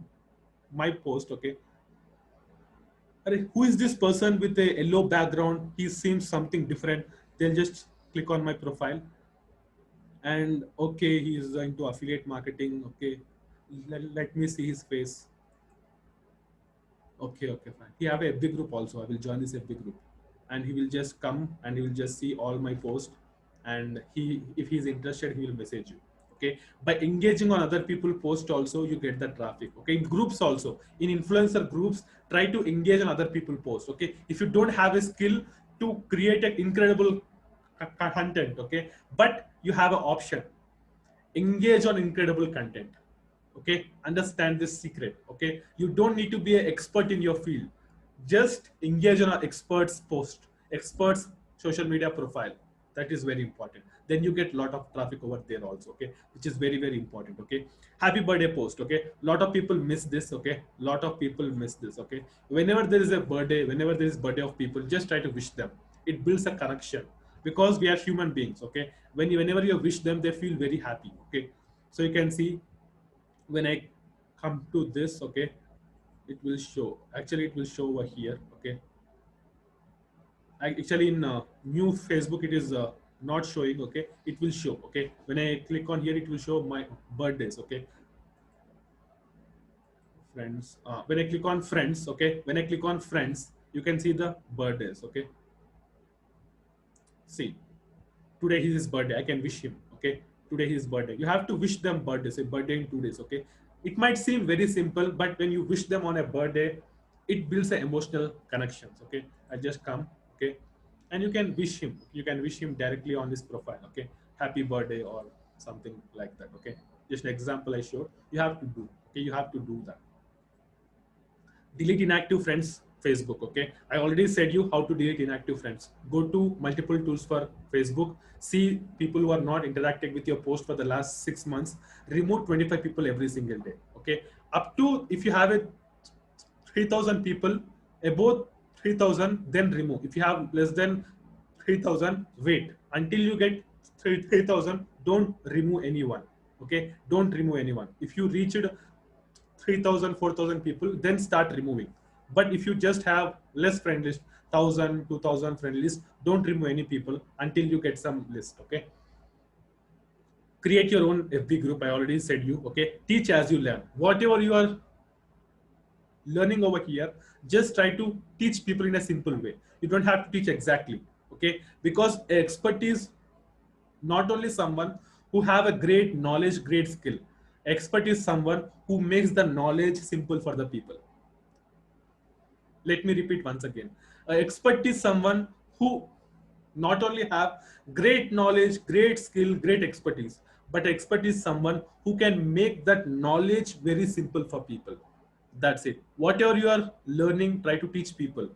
my post. Okay, who is this person with a yellow background? He seems something different. They'll just click on my profile and okay, he is into affiliate marketing. Okay, let me see his face. Okay, okay, fine. He have a FB group also. I will join this FB group, and he will just come and he will just see all my posts, and if he is interested, he will message you. Okay, by engaging on other people post also, you get the traffic. Okay, in groups also, in influencer groups, try to engage on other people post. Okay, if you don't have a skill to create an incredible content, okay, but you have an option, engage on incredible content. Okay, understand this secret. Okay, you don't need to be an expert in your field. Just engage on an experts post, experts social media profile. That is very important. Then you get a lot of traffic over there also. Okay, which is very very important. Okay, happy birthday post. Okay, lot of people miss this. Okay, lot of people miss this. Okay, whenever there is a birthday, whenever there is birthday of people, just try to wish them. It builds a connection, because we are human beings. Okay, whenever you wish them, they feel very happy. Okay, so you can see when I come to this. Okay, it will show, actually it will show over here. Okay, Actually in new Facebook it is not showing. Okay, it will show. Okay, when I click on here, it will show my birthdays. Okay, friends. When I click on friends, okay, when I click on friends, you can see the birthdays. Okay, see, today is his birthday, I can wish him. Okay, today is his birthday, you have to wish them birthday, say birthday in 2 days. Okay, it might seem very simple, but when you wish them on a birthday, it builds an emotional connections. Okay, I just come. Okay, and you can wish him, you can wish him directly on his profile. Okay, happy birthday or something like that. Okay, just an example I showed, you have to do. Okay, you have to do that. Delete inactive friends Facebook. Okay, I already said you how to delete inactive friends. Go to multiple tools for Facebook, see people who are not interacting with your post for the last 6 months, remove 25 people every single day. Okay, up to, if you have a 3000 people, above 3000, then remove. If you have less than 3000, wait until you get 3000, don't remove anyone. Okay, don't remove anyone. If you reached 3000, 4000 people, then start removing. But if you just have less friend list, 1000, 2000 friend list, don't remove any people until you get some list. Okay, create your own FB group, I already said you. Okay, teach as you learn. Whatever you are learning over here, just try to teach people in a simple way. You don't have to teach exactly. Okay, because expert is not only someone who have a great knowledge, great skill. Expert is someone who makes the knowledge simple for the people. Let me repeat once again. An expert is someone who not only have great knowledge, great skill, great expertise, but expert is someone who can make that knowledge very simple for people. That's it. Whatever you are learning, try to teach people.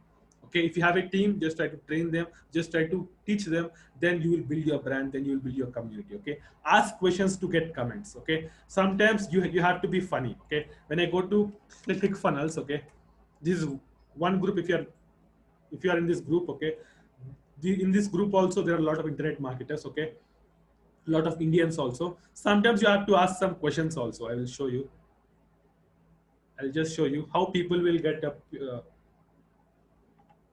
Okay, if you have a team, just try to train them, just try to teach them, then you will build your brand, then you will build your community. Okay, ask questions to get comments. Okay, sometimes you have to be funny. Okay, when I go to ClickFunnels, okay, this is one group. If you are in this group, okay, in this group also there are a lot of internet marketers. Okay, a lot of Indians also. Sometimes you have to ask some questions also. I will show you. I'll just show you how people will get up.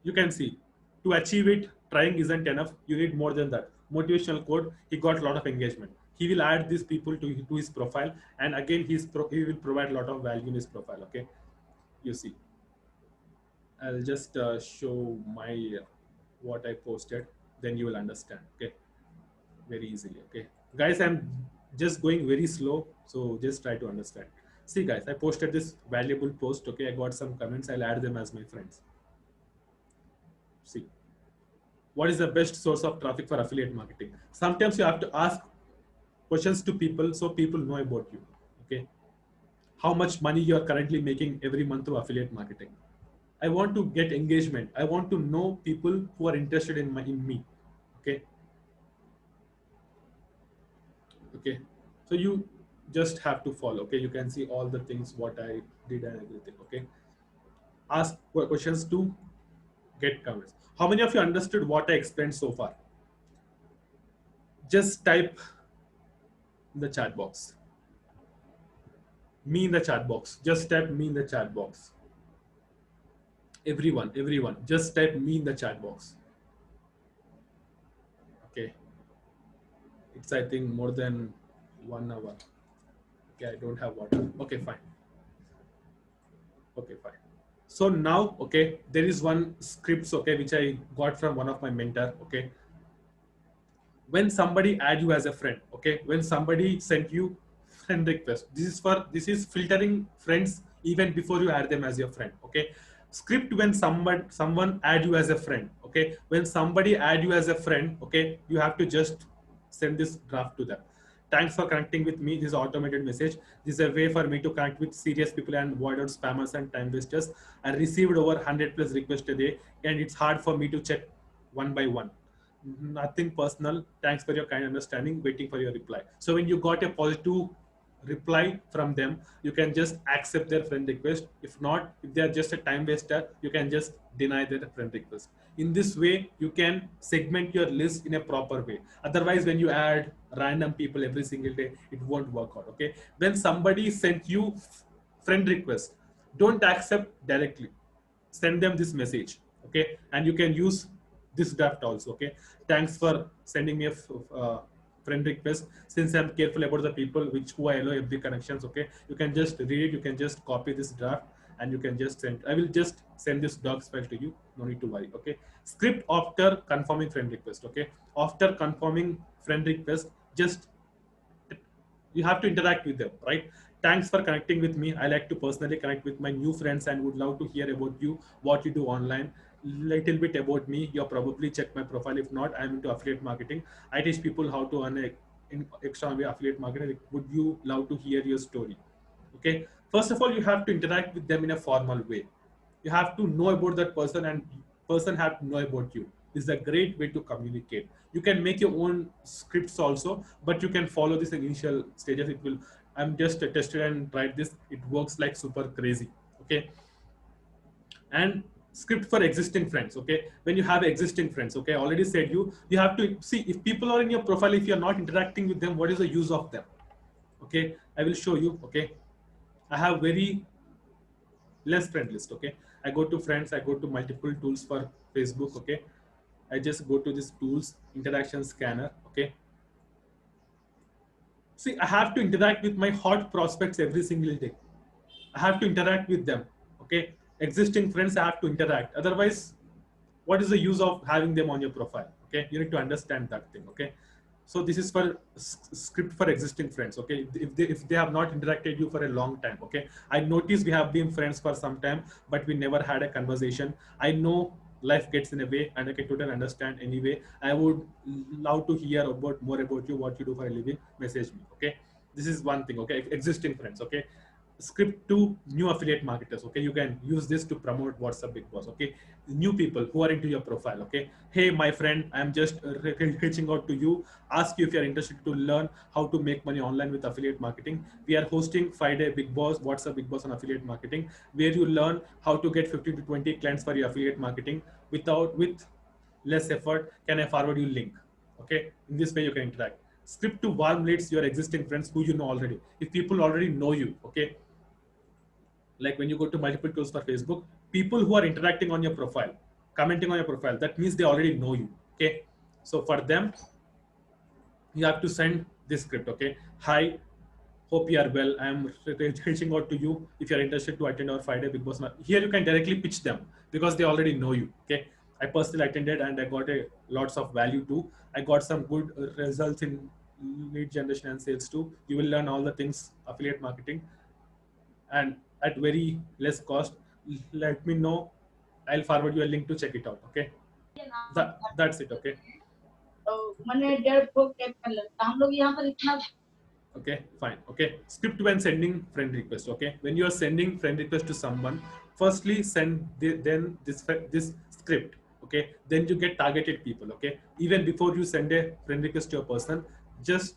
You can see, to achieve it, trying isn't enough. You need more than that. Motivational quote. He got a lot of engagement. He will add these people to his profile, and again he will provide a lot of value in his profile. Okay, you see. I'll just show my what I posted. Then you will understand. Okay, very easily. Okay, guys, I'm just going very slow, so just try to understand. See, guys, I posted this valuable post. Okay, I got some comments. I'll add them as my friends. See, what is the best source of traffic for affiliate marketing? Sometimes you have to ask questions to people so people know about you. Okay, how much money you are currently making every month through affiliate marketing? I want to get engagement. I want to know people who are interested in me. Okay. Okay. So you just have to follow. Okay. You can see all the things what I did and everything. Okay. Ask questions to get comments. How many of you understood what I explained so far? Just type in the chat box. Me in the chat box. Just type me in the chat box. Everyone, just type me in the chat box. Okay. It's, I think, more than 1 hour. Okay, I don't have water. Okay, fine. Okay, fine. So now, okay, there is one scripts, okay, which I got from one of my mentor. Okay, when somebody add you as a friend, okay, when somebody sent you friend request, this is filtering friends even before you add them as your friend. Okay, script when someone add you as a friend. Okay, when somebody add you as a friend, okay, you have to just send this draft to them. Thanks for connecting with me. This is automated message. This is a way for me to connect with serious people and avoid out spammers and time wasters. I received over 100 plus requests a day, and it's hard for me to check one by one. Nothing personal. Thanks for your kind understanding. Waiting for your reply. So when you got a positive reply from them, you can just accept their friend request. If not, if they are just a time waster, you can just deny their friend request. In this way, you can segment your list in a proper way. Otherwise, when you add random people every single day, it won't work out. Okay, when somebody sent you friend request, don't accept directly. Send them this message. Okay, and you can use this draft also. Okay, thanks for sending me a friend request. Since I'm careful about the people who I allow every connections, okay, you can just read it, you can just copy this draft, and you can just send. I will just send this docs file to you, no need to worry. Okay, script after confirming friend request. Okay, after confirming friend request, just you have to interact with them, right? Thanks for connecting with me. I like to personally connect with my new friends and would love to hear about you, what you do online, little bit about me. You're probably check my profile. If not, I'm into affiliate marketing. I teach people how to earn in extra affiliate marketing. Would you love to hear your story? Okay, first of all, you have to interact with them in a formal way. You have to know about that person, and person have to know about you. This is a great way to communicate. You can make your own scripts also, but you can follow this initial stages. It will, I'm just tested and tried this, it works like super crazy. Okay, and script for existing friends. Okay, when you have existing friends, okay, I already said you have to see if people are in your profile. If you're not interacting with them, what is the use of them? Okay, I will show you. Okay, I have very less friend list. Okay, I go to friends, I go to multiple tools for Facebook. Okay, I just go to this tools interaction scanner. Okay, see, I have to interact with my hot prospects every single day. I have to interact with them. Okay, existing friends, I have to interact. Otherwise, what is the use of having them on your profile? Okay, you need to understand that thing. Okay, so this is for script for existing friends. Okay, if they have not interacted you for a long time. Okay, I noticed we have been friends for some time, but we never had a conversation. I know life gets in a way, and I can totally understand. Anyway, I would love to hear about more about you, what you do for a living. Message me. Okay, this is one thing. Okay, existing friends. Okay, script to new affiliate marketers. Okay, you can use this to promote WhatsApp Big Boss. Okay, new people who are into your profile. Okay, hey my friend, I'm just reaching out to you, ask you if you're interested to learn how to make money online with affiliate marketing. We are hosting 5-day Big Boss, WhatsApp Big Boss on affiliate marketing, where you learn how to get 50 to 20 clients for your affiliate marketing with less effort. Can I forward you link? Okay, in this way you can interact. Script to warm leads, your existing friends who you know already. If people already know you, okay, like when you go to multiple tools for Facebook, people who are interacting on your profile, commenting on your profile, that means they already know you. Okay, so for them, you have to send this script. Okay, hi, hope you are well. I am reaching out to you if you are interested to attend our 5-day Big Boss. Here you can directly pitch them because they already know you. Okay, I personally attended and I got a lots of value too. I got some good results in lead generation and sales too. You will learn all the things affiliate marketing and at very less cost. Let me know, I'll forward you a link to check it out. Okay, that's it. Okay, तो मैंने 1.5 type कर लेता हम लोग यहाँ पर इतना okay, fine. Okay, script when sending friend request. Okay, when you are sending friend request to someone, firstly send then this script. Okay, then you get targeted people. Okay, even before you send a friend request to a person, just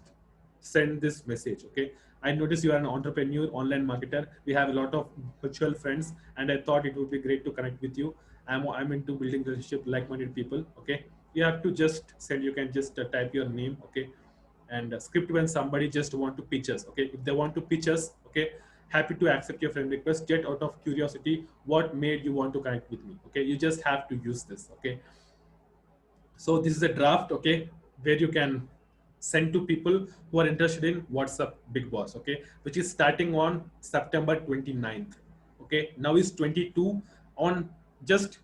send this message. Okay, I notice you are an entrepreneur, online marketer. We have a lot of virtual friends, and I thought it would be great to connect with you. I'm into building relationship like-minded people. Okay, you have to just send. You can just type your name. Okay, and script when somebody just want to pitch us. Okay, if they want to pitch us, okay, happy to accept your friend request. Get out of curiosity, what made you want to connect with me? Okay, you just have to use this. Okay, so this is a draft. Okay, where you can send to people who are interested in WhatsApp Big Boss. Okay, which is starting on September 29th. Okay, now is 22, on just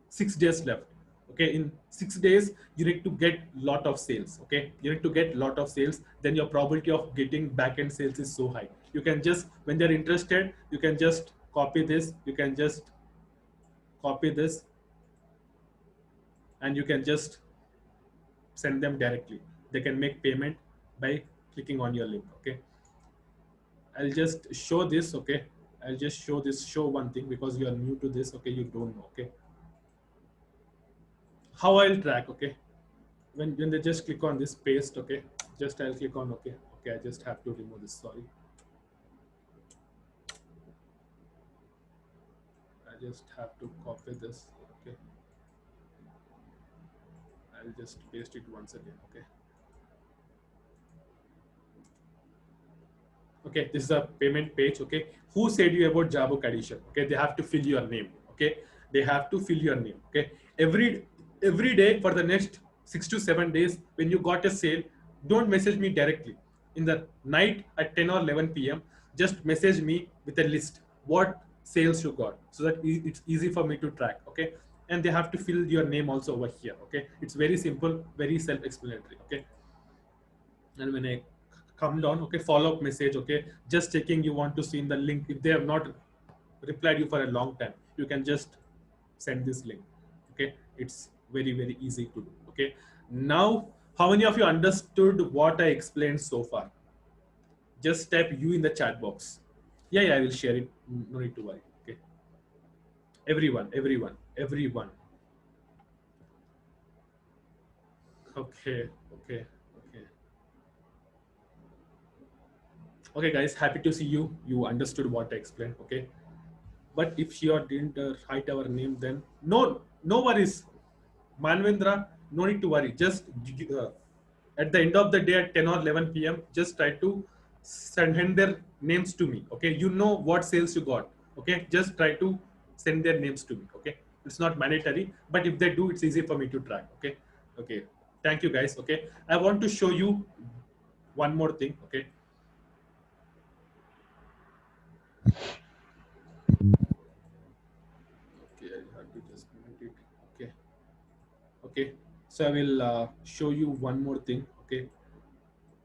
6 days left. Okay, in 6 days you need to get lot of sales. Okay, you need to get lot of sales, then your probability of getting back end sales is so high. You can just, when they're interested, you can just copy this, you can just copy this, and you can just send them directly. They can make payment by clicking on your link. Okay, I'll just show this. Okay, I'll just show one thing because you are new to this. Okay, you don't know. Okay, how I'll track. Okay, when they just click on this paste. Okay, just I'll click on okay. Okay, I just have to remove this, sorry. I just have to copy this. Okay, I'll just paste it once again. Okay, okay, this is a payment page. Okay, who said you about Jabbook addition? Okay, they have to fill your name. Okay, they have to fill your name. Okay, every every day for the next 6 to 7 days, when you got a sale, don't message me directly. In the night at 10 or 11 p.m., just message me with a list what sales you got, so that it's easy for me to track. Okay, and they have to fill your name also over here. Okay, it's very simple, very self-explanatory. Okay, and when I come down, okay, follow-up message. Okay, just checking you want to see in the link. If they have not replied you for a long time, you can just send this link. Okay, it's very easy to do. Okay, now how many of you understood what I explained so far? Just type you in the chat box. Yeah, I will share it, no need to worry. Okay, everyone. Okay, guys, happy to see you understood what I explained. Okay, but if she or didn't write our name, then no worries, Manvendra, no need to worry. Just at the end of the day at 10 or 11 p.m., just try to send their names to me. Okay, you know what sales you got. Okay, just try to send their names to me. Okay, it's not mandatory, but if they do, it's easy for me to track. Okay, thank you, guys. Okay, I want to show you one more thing. Okay, I have to just mute it. Okay, so I will show you one more thing. Okay,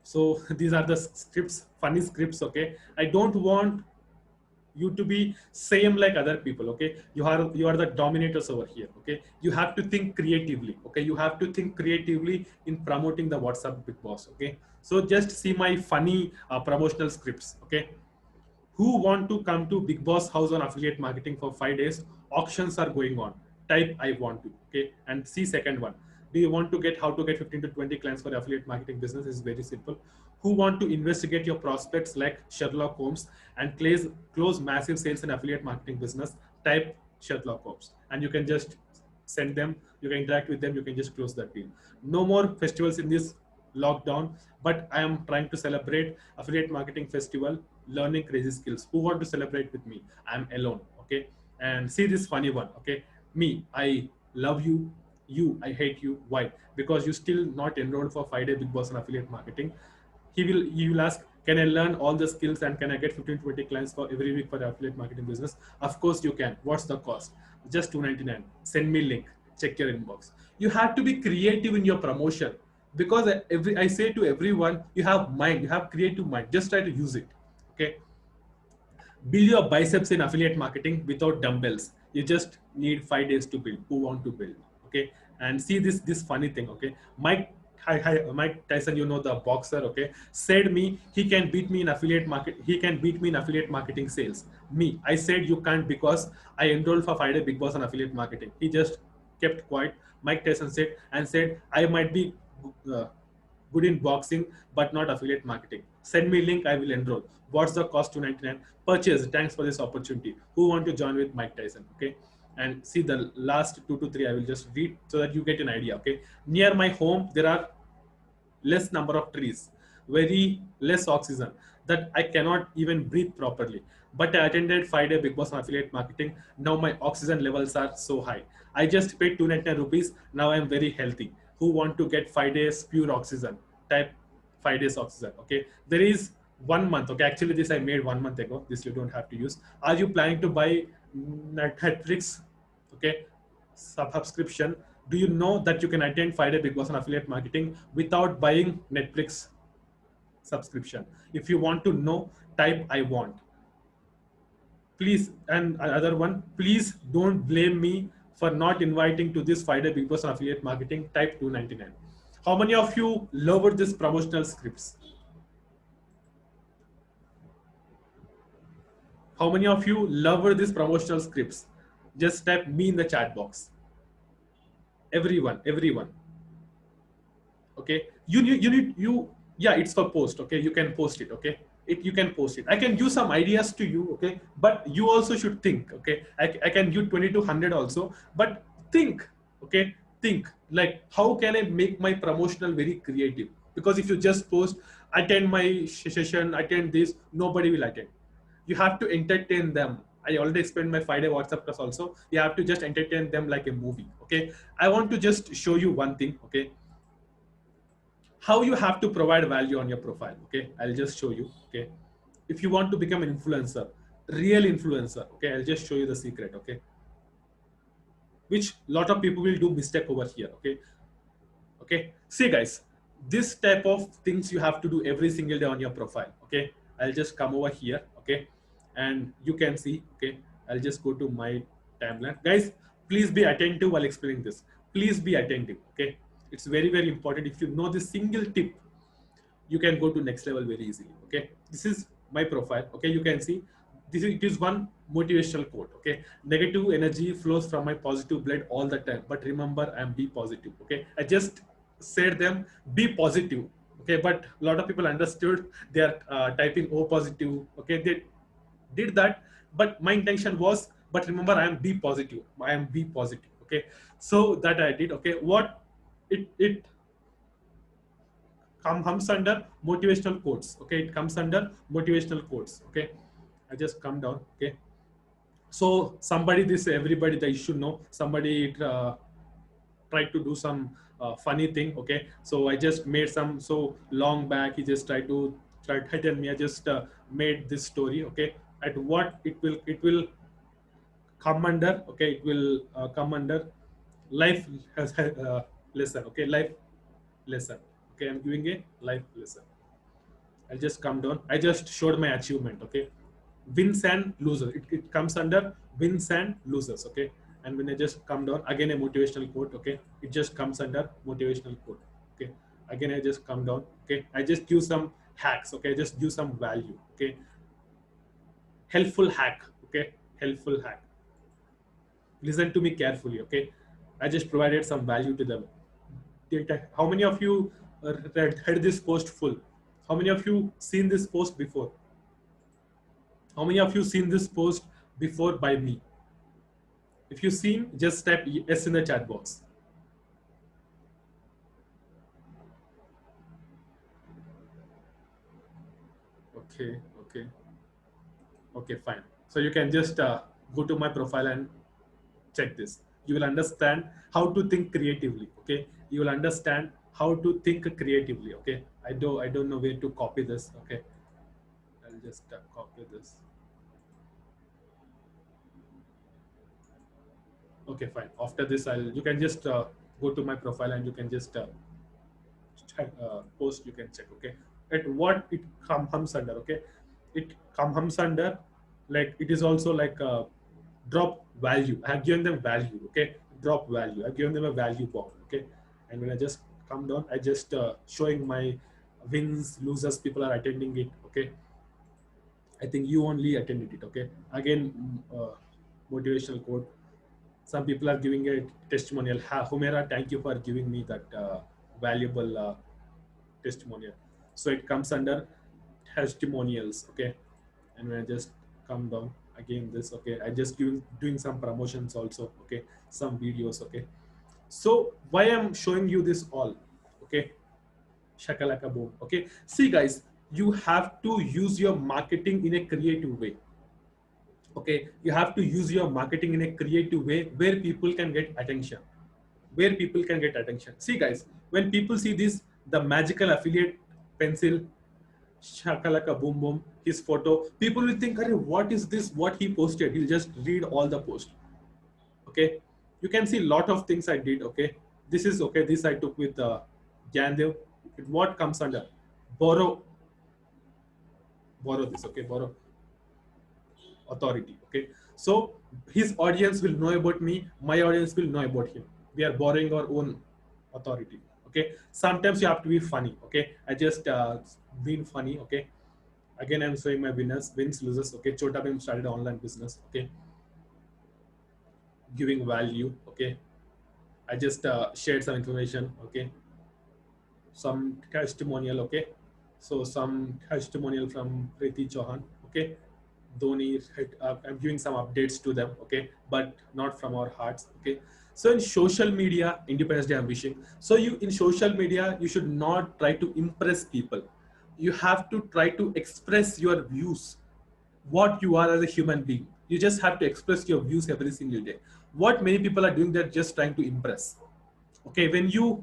so these are the scripts, funny scripts. Okay, I don't want you to be same like other people. Okay, you are the dominators over here. Okay, you have to think creatively. Okay, you have to think creatively in promoting the WhatsApp Big Boss. Okay, so just see my funny promotional scripts. Okay, who want to come to Big Boss house on affiliate marketing for 5 days? Auctions are going on. Type I want to. Okay, and see second one. Do you want to get how to get 15 to 20 clients for affiliate marketing business? Is very simple. Who want to investigate your prospects like Sherlock Holmes and close massive sales in affiliate marketing business? Type Sherlock Holmes, and you can just send them. You can interact with them. You can just close that deal. No more festivals in this lockdown, but I am trying to celebrate affiliate marketing festival, learning crazy skills. Who want to celebrate with me? I'm alone. Okay, and see this funny one. Okay, me, I love you. You, I hate you. Why? Because you still not enrolled for 5 day Big Boss on affiliate marketing. He will ask, can I learn all the skills and can I get 15 20 clients for every week for the affiliate marketing business? Of course you can. What's the cost? Just $2.99. Send me link. Check your inbox. You have to be creative in your promotion, because I say to everyone, you have mind, you have creative mind. Just try to use it. Okay, build your biceps in affiliate marketing without dumbbells. You just need 5 days to build. Who want to build? Okay, and see this funny thing. Okay, Mike Tyson, you know, the boxer. Okay, said me he can beat me in affiliate market. He can beat me in affiliate marketing sales. Me, I said you can't because I enrolled for 5 day Big Boss on affiliate marketing. He just kept quiet. Mike Tyson said I might be uh, good in boxing, but not affiliate marketing. Send me link, I will enroll. What's the cost? $2.99. Purchase. Thanks for this opportunity. Who want to join with Mike Tyson? Okay. And see the last 2 to 3, I will just read so that you get an idea. Okay. Near my home, there are less number of trees, very less oxygen, that I cannot even breathe properly. But I attended 5 day Big Boss on affiliate marketing. Now my oxygen levels are so high. I just paid 299 rupees. Now I'm very healthy. Who want to get 5 days pure oxygen? Type 5 days oxygen. Okay. There is 1 month. Okay. Actually, this I made 1 month ago. This you don't have to use. Are you planning to buy Netflix? Okay. Subscription. Do you know that you can attend 5 day Big Boss on affiliate marketing without buying Netflix subscription? If you want to know, type I want. Please, and another one, please don't blame me for not inviting to this 5 day Big Boss on affiliate marketing. Type 299. How many of you loved this promotional scripts? How many of you loved these promotional scripts? Just type me in the chat box. Everyone. Okay, you yeah, it's for post. Okay, you can post it. Okay, you can post it. I can give some ideas to you. Okay, but you also should think. Okay, I can give 2200 also, but think. Okay, think like, how can I make my promotional very creative? Because if you just post, attend my session, attend this, nobody will attend. You have to entertain them. I already explained my 5-day WhatsApp class also. You have to just entertain them like a movie. Okay. I want to just show you one thing. Okay. How you have to provide value on your profile. Okay. I'll just show you. Okay. If you want to become an influencer, real influencer. Okay. I'll just show you the secret. Okay. Which lot of people will do mistake over here. Okay. Okay. See guys, this type of things you have to do every single day on your profile. Okay. I'll just come over here. Okay. And you can see. Okay. I'll just go to my timeline. Guys, please be attentive while explaining this. Please be attentive. Okay. It's very, very important. If you know this single tip, you can go to next level very easily. Okay. This is my profile. Okay. You can see this is, it is one motivational quote. Okay. Negative energy flows from my positive blood all the time. But remember, I am be positive. Okay. I just said them be positive. Okay. But a lot of people understood they are typing O positive. Okay. They did that. But my intention was, but remember, I am be positive. I am be positive. Okay. So that I did. Okay. What it comes under motivational quotes. Okay. It comes under motivational quotes. Okay. I just come down. Okay. So somebody, this everybody that you should know, somebody tried to do some funny thing. Okay. So I just made some, so long back, he just tried to tell me, I just made this story. Okay. At what it will come under. Okay. It will come under life has lesson. Okay. Life lesson. Okay. I'm giving a life lesson. I'll just come down. I just showed my achievement. Okay. Wins and losers. It comes under wins and losers. Okay. And when I just come down, again a motivational quote. Okay. It just comes under motivational quote. Okay. Again, I just come down. Okay. I just give some hacks. Okay. I just give some value. Okay. Helpful hack. Okay. Helpful hack. Listen to me carefully. Okay. I just provided some value to them. How many of you read this post full? How many of you seen this post before? How many of you seen this post before by me? If you've seen, just type yes in the chat box. Okay, okay, okay, fine. So you can just go to my profile and check this. You will understand how to think creatively. Okay, you will understand how to think creatively. Okay, I don't know where to copy this. Okay, I'll just copy this. Okay, fine. After this, you can just go to my profile and you can just post. You can check. Okay, at what it comes under. Okay, it comes under, like, it is also like drop value. I have given them value. Okay, drop value. I've given them a value bomb. Okay, and when I just come down, I just showing my wins, losers. People are attending it. Okay, I think you only attended it. Okay, again, motivational quote. Some people are giving a testimonial. Humera, thank you for giving me that valuable testimonial. So it comes under testimonials. Okay, and when I just come down again, this. Okay, I just doing some promotions also. Okay, some videos. Okay, so why I'm showing you this all? Okay, shakalaka boom. Okay, see guys, you have to use your marketing in a creative way. Okay, you have to use your marketing in a creative way where people can get attention. Where people can get attention. See guys, when people see this, the magical affiliate pencil, shakalaka boom boom, his photo, people will think, what is this? What he posted? He'll just read all the post. Okay, you can see a lot of things I did. Okay, this is okay. This I took with Gyandev. What comes under? Borrow this. Okay, borrow authority. Okay, so his audience will know about me, my audience will know about him. We are borrowing our own authority. Okay, sometimes you have to be funny. Okay, I just been funny. Okay, again I'm showing my winners, wins, losers. Okay, Chota Bhim started an online business. Okay, giving value. Okay, I just shared some information. Okay, some testimonial. Okay, so some testimonial from Preeti Chauhan. Okay, Dhoni, I'm giving some updates to them. Okay, but not from our hearts. Okay, so in social media, Independence Day I'm wishing. So you in social media, you should not try to impress people. You have to try to express your views, what you are as a human being. You just have to express your views every single day. What many people are doing, they're just trying to impress. Okay, when you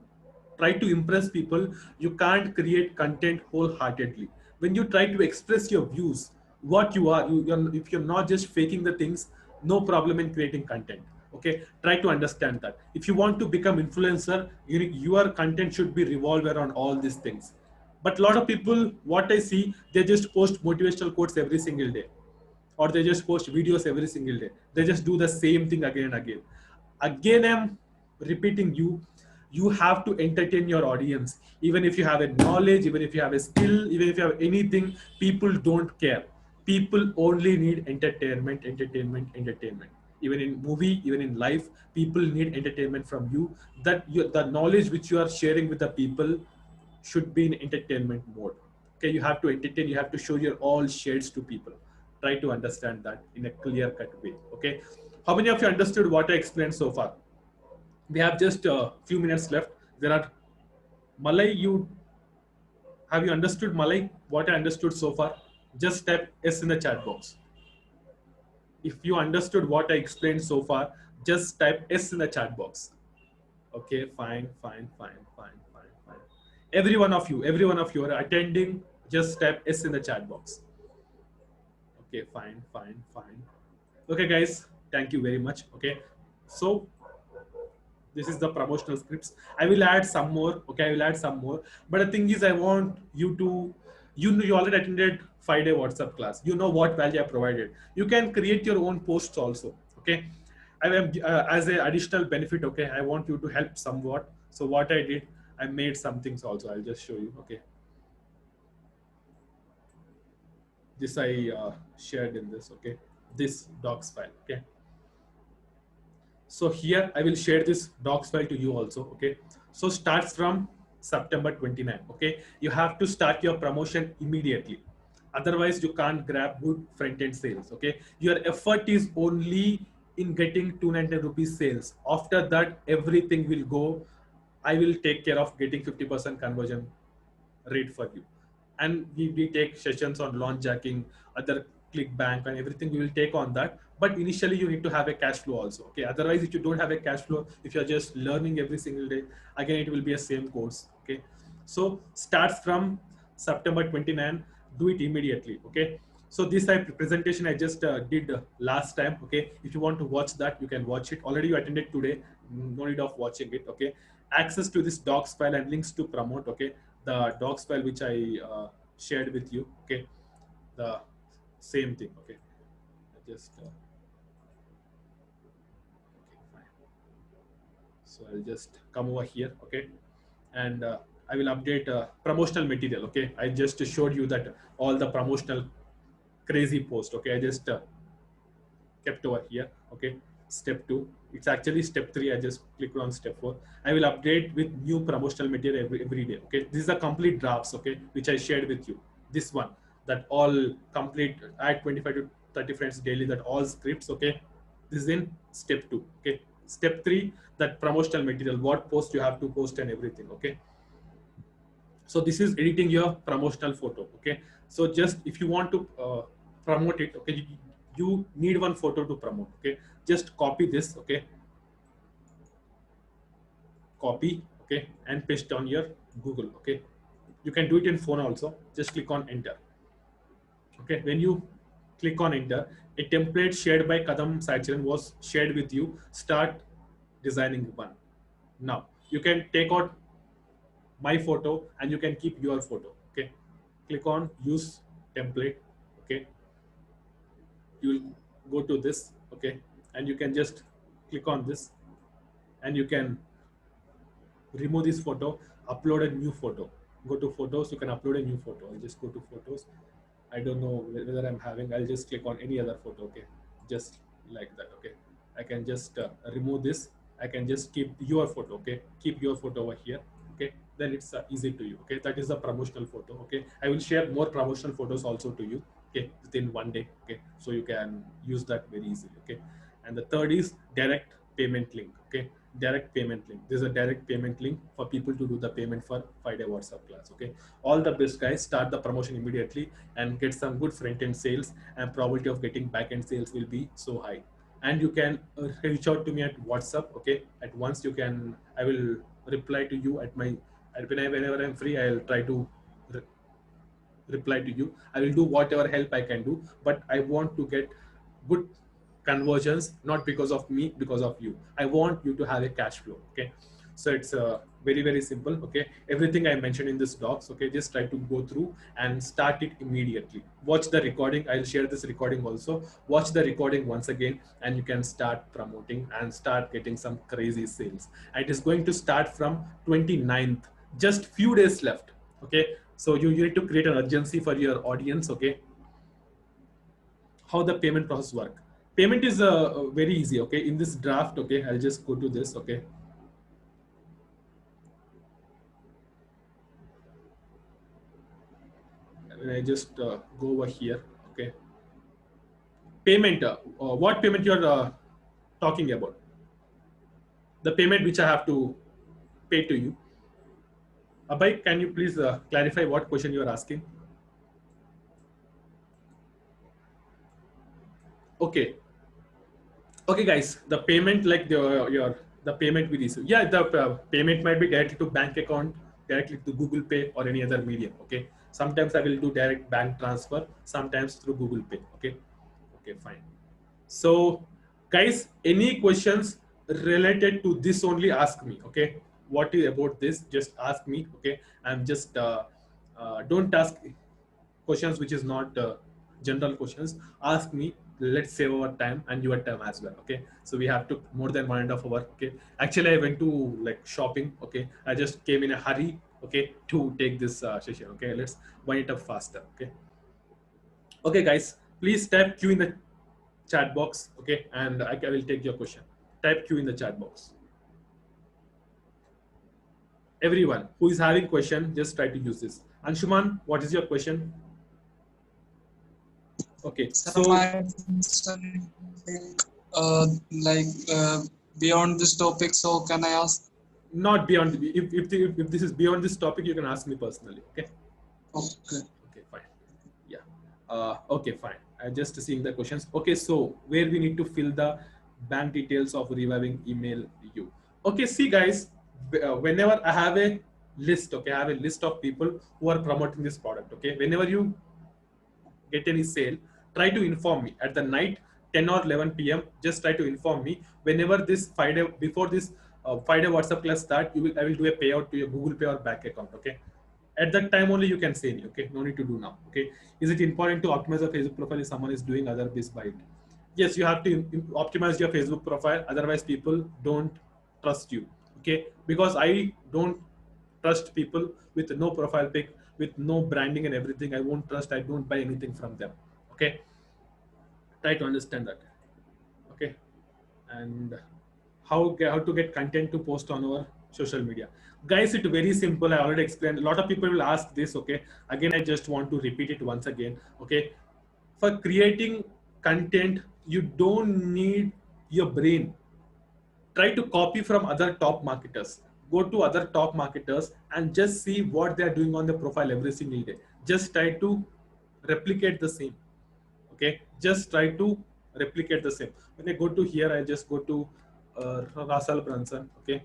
try to impress people, you can't create content wholeheartedly. When you try to express your views, what you are, if you're not just faking the things, no problem in creating content. Okay, try to understand that. If you want to become influencer, your content should be revolve around all these things. But a lot of people, what I see, they just post motivational quotes every single day, or they just post videos every single day. They just do the same thing again and again. Again, I'm repeating you. You have to entertain your audience. Even if you have a knowledge, even if you have a skill, even if you have anything, people don't care. People only need entertainment, entertainment, entertainment. Even in movie, even in life, people need entertainment from you. The knowledge which you are sharing with the people should be in entertainment mode. Okay, you have to entertain, you have to show your all shades to people. Try to understand that in a clear cut way. Okay, how many of you understood what I explained so far? We have just a few minutes left. There are Malay, you have you understood Malay? What I understood so far? Just type S in the chat box. If you understood what I explained so far, just type S in the chat box. Okay, fine, fine, fine, fine, fine, fine. Every one of you are attending, just type S in the chat box. Okay, fine, fine, fine. Okay, guys, thank you very much. Okay, so this is the promotional scripts. I will add some more. Okay, I will add some more. But the thing is, I want you to, you already attended 5-day WhatsApp class. You know what value I provided. You can create your own posts also. Okay, I am as an additional benefit. Okay, I want you to help somewhat. So what I did, I made some things also. I'll just show you. Okay, this I shared in this. Okay, this docs file. Okay. So here I will share this docs file to you also. Okay, so starts from September 29. Okay, you have to start your promotion immediately, otherwise you can't grab good front end sales. Okay, your effort is only in getting 299 rupees sales. After that, everything will go. I will take care of getting 50% conversion rate for you. And we take sessions on launch jacking, other click bank and everything. We will take on that. But initially you need to have a cash flow also. Okay. Otherwise, if you don't have a cash flow, if you're just learning every single day, again, it will be a same course. Okay. So starts from September 29, do it immediately. Okay. So this type of presentation I just did last time. Okay. If you want to watch that, you can watch it. Already you attended today. No need of watching it. Okay. Access to this docs file and links to promote. Okay, the docs file which I shared with you. Okay, the same thing. Okay, I just okay, fine. So I'll just come over here. Okay, and I will update promotional material. Okay, I just showed you that all the promotional crazy post. Okay, I just kept over here. Okay, step 2, it's actually step 3. I just clicked on step 4. I will update with new promotional material every day. Okay, this is the complete drafts. Okay, which I shared with you. This one, that all complete, add 25 to 30 friends daily, that all scripts. Okay, this is in step 2. Okay, step 3, that promotional material, what post you have to post and everything. Okay, so this is editing your promotional photo. Okay, so just if you want to promote it, okay, you need one photo to promote. Okay, just copy this. Okay, copy. Okay, and paste on your Google. Okay, you can do it in phone also. Just click on enter. Okay, when you click on enter, a template shared by Kadam Saicharan was shared with you. Start designing one. Now you can take out my photo and you can keep your photo. Okay, click on use template. Okay, you will go to this. Okay, and you can just click on this and you can remove this photo, upload a new photo. Go to photos, you can upload a new photo. I'll just go to photos. I don't know whether I'm having, I'll just click on any other photo. Okay, just like that. Okay, I can just remove this. I can just keep your photo. Okay, keep your photo over here. Okay, then it's easy to you. Okay, that is the promotional photo. Okay, I will share more promotional photos also to you. Okay, within one day. Okay, so you can use that very easily. Okay, and the third is direct payment link. Okay, direct payment link. There's a direct payment link for people to do the payment for 5-day WhatsApp class. Okay, all the best guys. Start the promotion immediately and get some good front end sales, and probability of getting back end sales will be so high. And you can reach out to me at WhatsApp. Okay, at once you can. I will reply to you at my whenever I'm free. I'll try to reply to you. I will do whatever help I can do, but I want to get good conversions, not because of me, because of you. I want you to have a cash flow. Okay, so it's very very simple. Okay, everything I mentioned in this docs. Okay, just try to go through and start it immediately. Watch the recording. I'll share this recording also. Watch the recording once again, and you can start promoting and start getting some crazy sales. And it is going to start from 29th. Just few days left. Okay, so you need to create an urgency for your audience. Okay, how the payment process work. Payment is very easy. Okay, in this draft. Okay, I'll just go to this. Okay, and I just go over here. Okay, payment. What payment you're talking about? The payment which I have to pay to you. Abhay, can you please clarify what question you are asking? Okay, okay guys, the payment, like the payment we receive, yeah, the payment might be directly to bank account, directly to Google Pay or any other medium. Okay, sometimes I will do direct bank transfer, sometimes through Google Pay. Okay, okay, fine. So guys, any questions related to this, only ask me. Okay, what is about this, just ask me. Okay, and just don't ask questions which is not general questions. Ask me. Let's save our time and your time as well. Okay, so we have took more than 1.5 hours. Okay, actually I went to like shopping. Okay, I just came in a hurry. Okay, to take this session. Okay, let's wind it up faster. Okay, okay guys, please type Q in the chat box. Okay, and I will take your question. Type Q in the chat box. Everyone who is having question, just try to use this. Anshuman, what is your question? Okay, so My concern is, like beyond this topic, so can I ask? not beyond, if this is beyond this topic, you can ask me personally. Okay, Okay. okay, fine. Yeah, okay, fine. I'm just seeing the questions. Okay, so where we need to fill the bank details of reviving email you. Okay, see guys, whenever I have a list. Okay, I have a list of people who are promoting this product. Okay, whenever you get any sale, try to inform me at the night, 10 or 11 p.m. Just try to inform me whenever this 5-day, before this 5-day WhatsApp class start. I will do a payout to your Google Pay or bank account. Okay, at that time only you can say me. Okay, no need to do now. Okay, is it important to optimize a Facebook profile if someone is doing other biz by it? Yes, you have to optimize your Facebook profile, otherwise people don't trust you. Okay, because I don't trust people with no profile pic, with no branding and everything. I won't trust. I don't buy anything from them. Okay, try to understand that. Okay, and how to get content to post on our social media, guys. It's very simple. I already explained. A lot of people will ask this. Okay, again I just want to repeat it once again. Okay, for creating content, you don't need your brain. Try to copy from other top marketers. Go to other top marketers and just see what they are doing on the profile every single day. Just try to replicate the same. Okay, just try to replicate the same. When I go to here, I just go to Russell Brunson. Okay,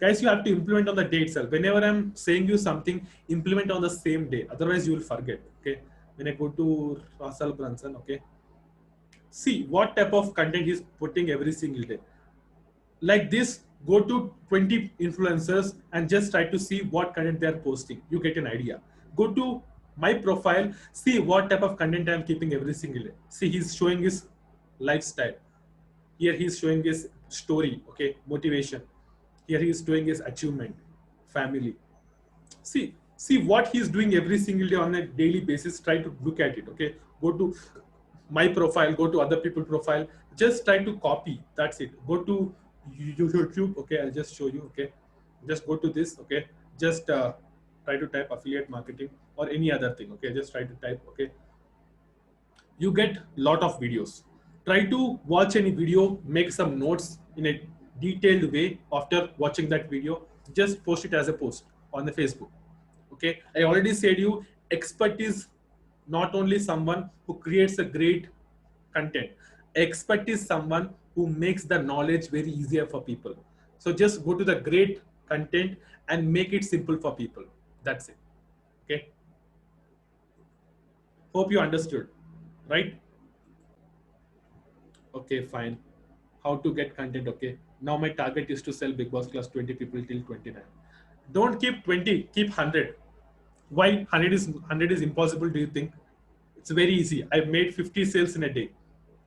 guys, you have to implement on the day itself. Whenever I'm saying you something, implement on the same day, otherwise you will forget. Okay, when I go to Russell Brunson, okay, see what type of content he's putting every single day. Like this, go to 20 influencers and just try to see what content they are posting. You get an idea. Go to my profile, see what type of content I'm keeping every single day. See, he's showing his lifestyle. Here he's showing his story. Okay, motivation. Here he is doing his achievement, family. See what he's doing every single day on a daily basis. Try to look at it. Okay, go to my profile, go to other people profile, just try to copy. That's it. Go to YouTube. Okay, I'll just show you. Okay, just go to this. Okay, just try to type affiliate marketing or any other thing. Okay, just try to type. Okay, you get lot of videos. Try to watch any video, make some notes in a detailed way. After watching that video, just post it as a post on the Facebook. Okay, I already said you, expert is not only someone who creates a great content. Expert is someone who makes the knowledge very easier for people. So just go to the great content and make it simple for people. That's it. Okay, hope you understood, right? Okay, fine. How to get content? Okay, now my target is to sell Big Boss Class 20 people till 29. Don't keep 20, keep 100. Why 100 is impossible? Do you think? It's very easy. I've made 50 sales in a day.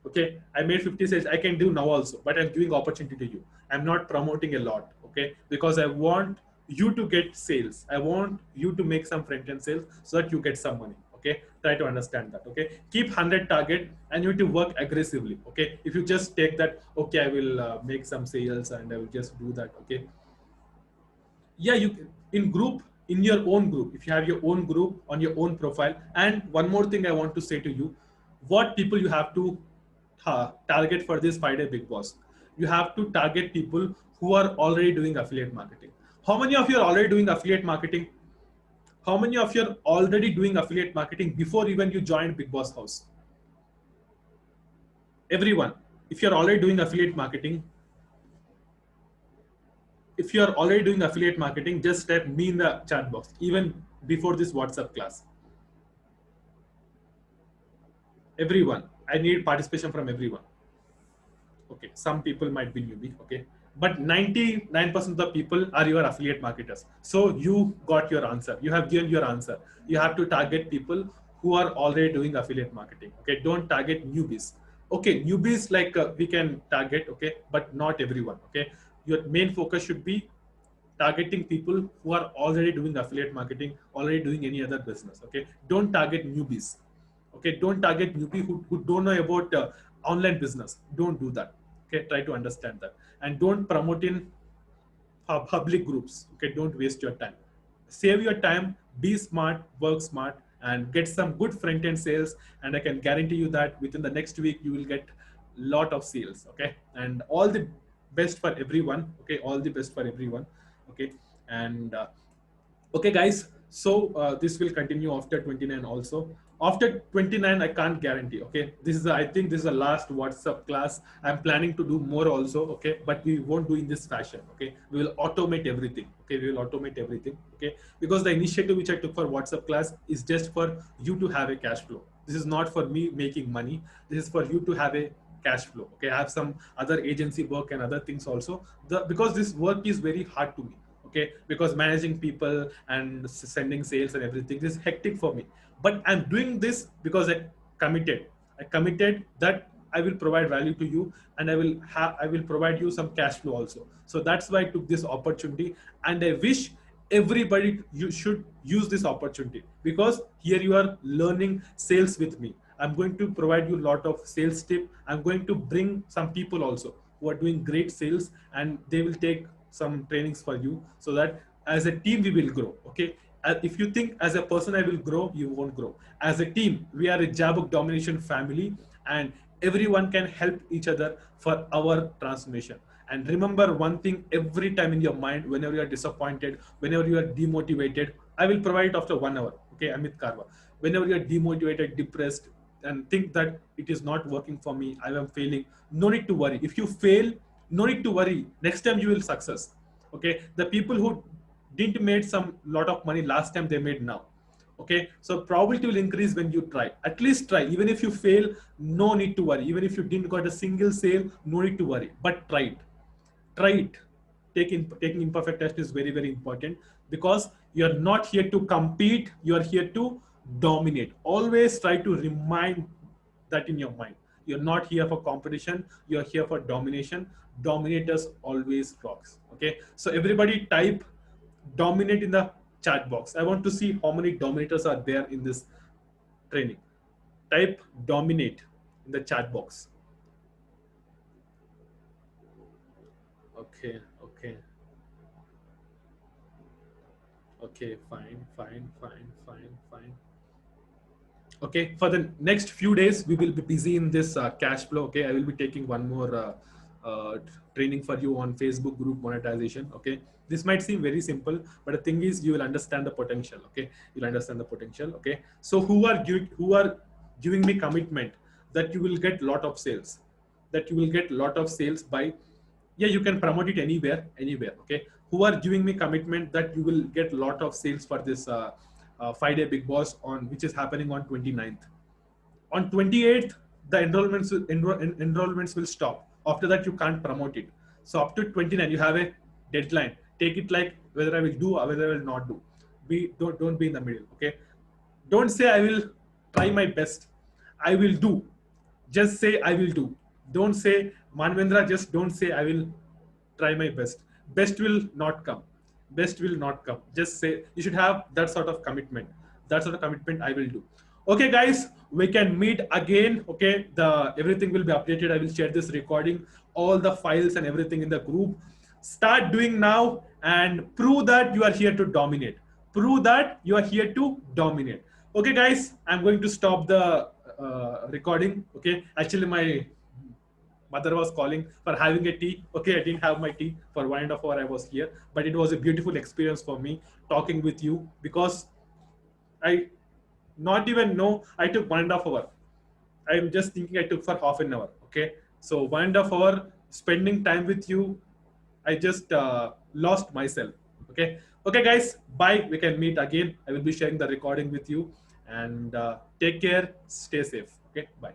Okay, I made 50 sales. I can do now also, but I'm giving opportunity to you. I'm not promoting a lot. Okay, because I want you to get sales. I want you to make some front end sales so that you get some money. Okay, try to understand that. Okay, keep 100 target and you need to work aggressively. Okay, if you just take that, okay, I will make some sales and I will just do that. Okay, yeah, you can in group, in your own group, if you have your own group on your own profile. And one more thing I want to say to you, what people you have to target for this 5 day Big Boss. You have to target people who are already doing affiliate marketing. How many of you are already doing affiliate marketing? How many of you are already doing affiliate marketing before even you joined Big Boss house? Everyone. If you're already doing affiliate marketing, if you are already doing affiliate marketing, just type me in the chat box, even before this WhatsApp class. Everyone. I need participation from everyone. Okay, some people might be newbie. Okay, but 99% of the people are your affiliate marketers. So you got your answer. You have given your answer. You have to target people who are already doing affiliate marketing. Okay, don't target newbies. Okay, newbies like we can target. Okay, but not everyone. Okay, your main focus should be targeting people who are already doing affiliate marketing, already doing any other business. Okay, don't target newbies. Okay, don't target newbie who don't know about online business. Don't do that. Okay, try to understand that. And don't promote in public groups. Okay, don't waste your time. Save your time, be smart, work smart, and get some good front end sales. And I can guarantee you that within the next week you will get lot of sales. Okay, and all the best for everyone. Okay, all the best for everyone. Okay, and okay, guys. So this will continue after 29 also. After 29, I can't guarantee. Okay, this is I think this is the last WhatsApp class. I'm planning to do more also. Okay, but we won't do in this fashion. Okay, we will automate everything. Okay, we will automate everything. Okay, because the initiative which I took for WhatsApp class is just for you to have a cash flow. This is not for me making money. This is for you to have a cash flow. Okay, I have some other agency work and other things also. Because this work is very hard to me. Okay, because managing people and sending sales and everything is hectic for me, but I'm doing this because I committed that I will provide value to you, and I will provide you some cash flow also. So that's why I took this opportunity, and I wish everybody you should use this opportunity, because here you are learning sales with me. I'm going to provide you a lot of sales tip. I'm going to bring some people also who are doing great sales, and they will take some trainings for you, so that as a team we will grow. Okay, if you think as a person I will grow, you won't grow. As a team, we are a Jabuk domination family, and everyone can help each other for our transformation. And remember one thing every time in your mind, whenever you are disappointed, whenever you are demotivated, I will provide it after 1 hour. Okay, Amit Karwa. Whenever you are demotivated, depressed, and think that it is not working for me, I am failing, no need to worry. If you fail, no need to worry. Next time you will success. Okay, the people who didn't made some lot of money last time, they made now. Okay, so probability will increase when you try. At least try. Even if you fail, no need to worry. Even if you didn't got a single sale, no need to worry, but try it. Try it. Taking imperfect test is very, very important, because you're not here to compete, you're here to dominate. Always try to remind that in your mind. You're not here for competition, you're here for domination. Dominators always rocks. Okay, so everybody type dominate in the chat box. I want to see how many dominators are there in this training. Type dominate in the chat box. Okay, okay. Okay, fine, fine, fine, fine, fine. Okay, for the next few days, we will be busy in this cash flow. Okay, I will be taking one more training for you on Facebook group monetization. Okay, this might seem very simple, but the thing is, you will understand the potential. Okay, you'll understand the potential. Okay, so who are giving me commitment that you will get lot of sales, that you will get lot of sales by, yeah, you can promote it anywhere. Okay, who are giving me commitment that you will get lot of sales for this 5-day big boss on which is happening on 29th. On 28th, the enrollments will stop. After that, you can't promote it. So up to 29, you have a deadline. Take it like whether I will do or whether I will not do. Don't be in the middle. Okay, don't say I will try my best. I will do. Just say I will do. Don't say Manvendra, just don't say I will try my best. Best will not come. Best will not come. Just say, you should have that sort of commitment. That sort of commitment I will do. Okay, guys, we can meet again. Okay, the everything will be updated. I will share this recording, all the files and everything in the group. Start doing now and prove that you are here to dominate. Prove that you are here to dominate. Okay, guys, I'm going to stop the recording. Okay, actually my mother was calling for having a tea. Okay, I didn't have my tea for 1.5 hours. I was here, but it was a beautiful experience for me talking with you, because I not even know I took 1.5 hours. I'm just thinking I took for half an hour. Okay, so 1.5 hours spending time with you, I just lost myself. Okay, okay, guys, bye. We can meet again. I will be sharing the recording with you, and take care. Stay safe. Okay, bye.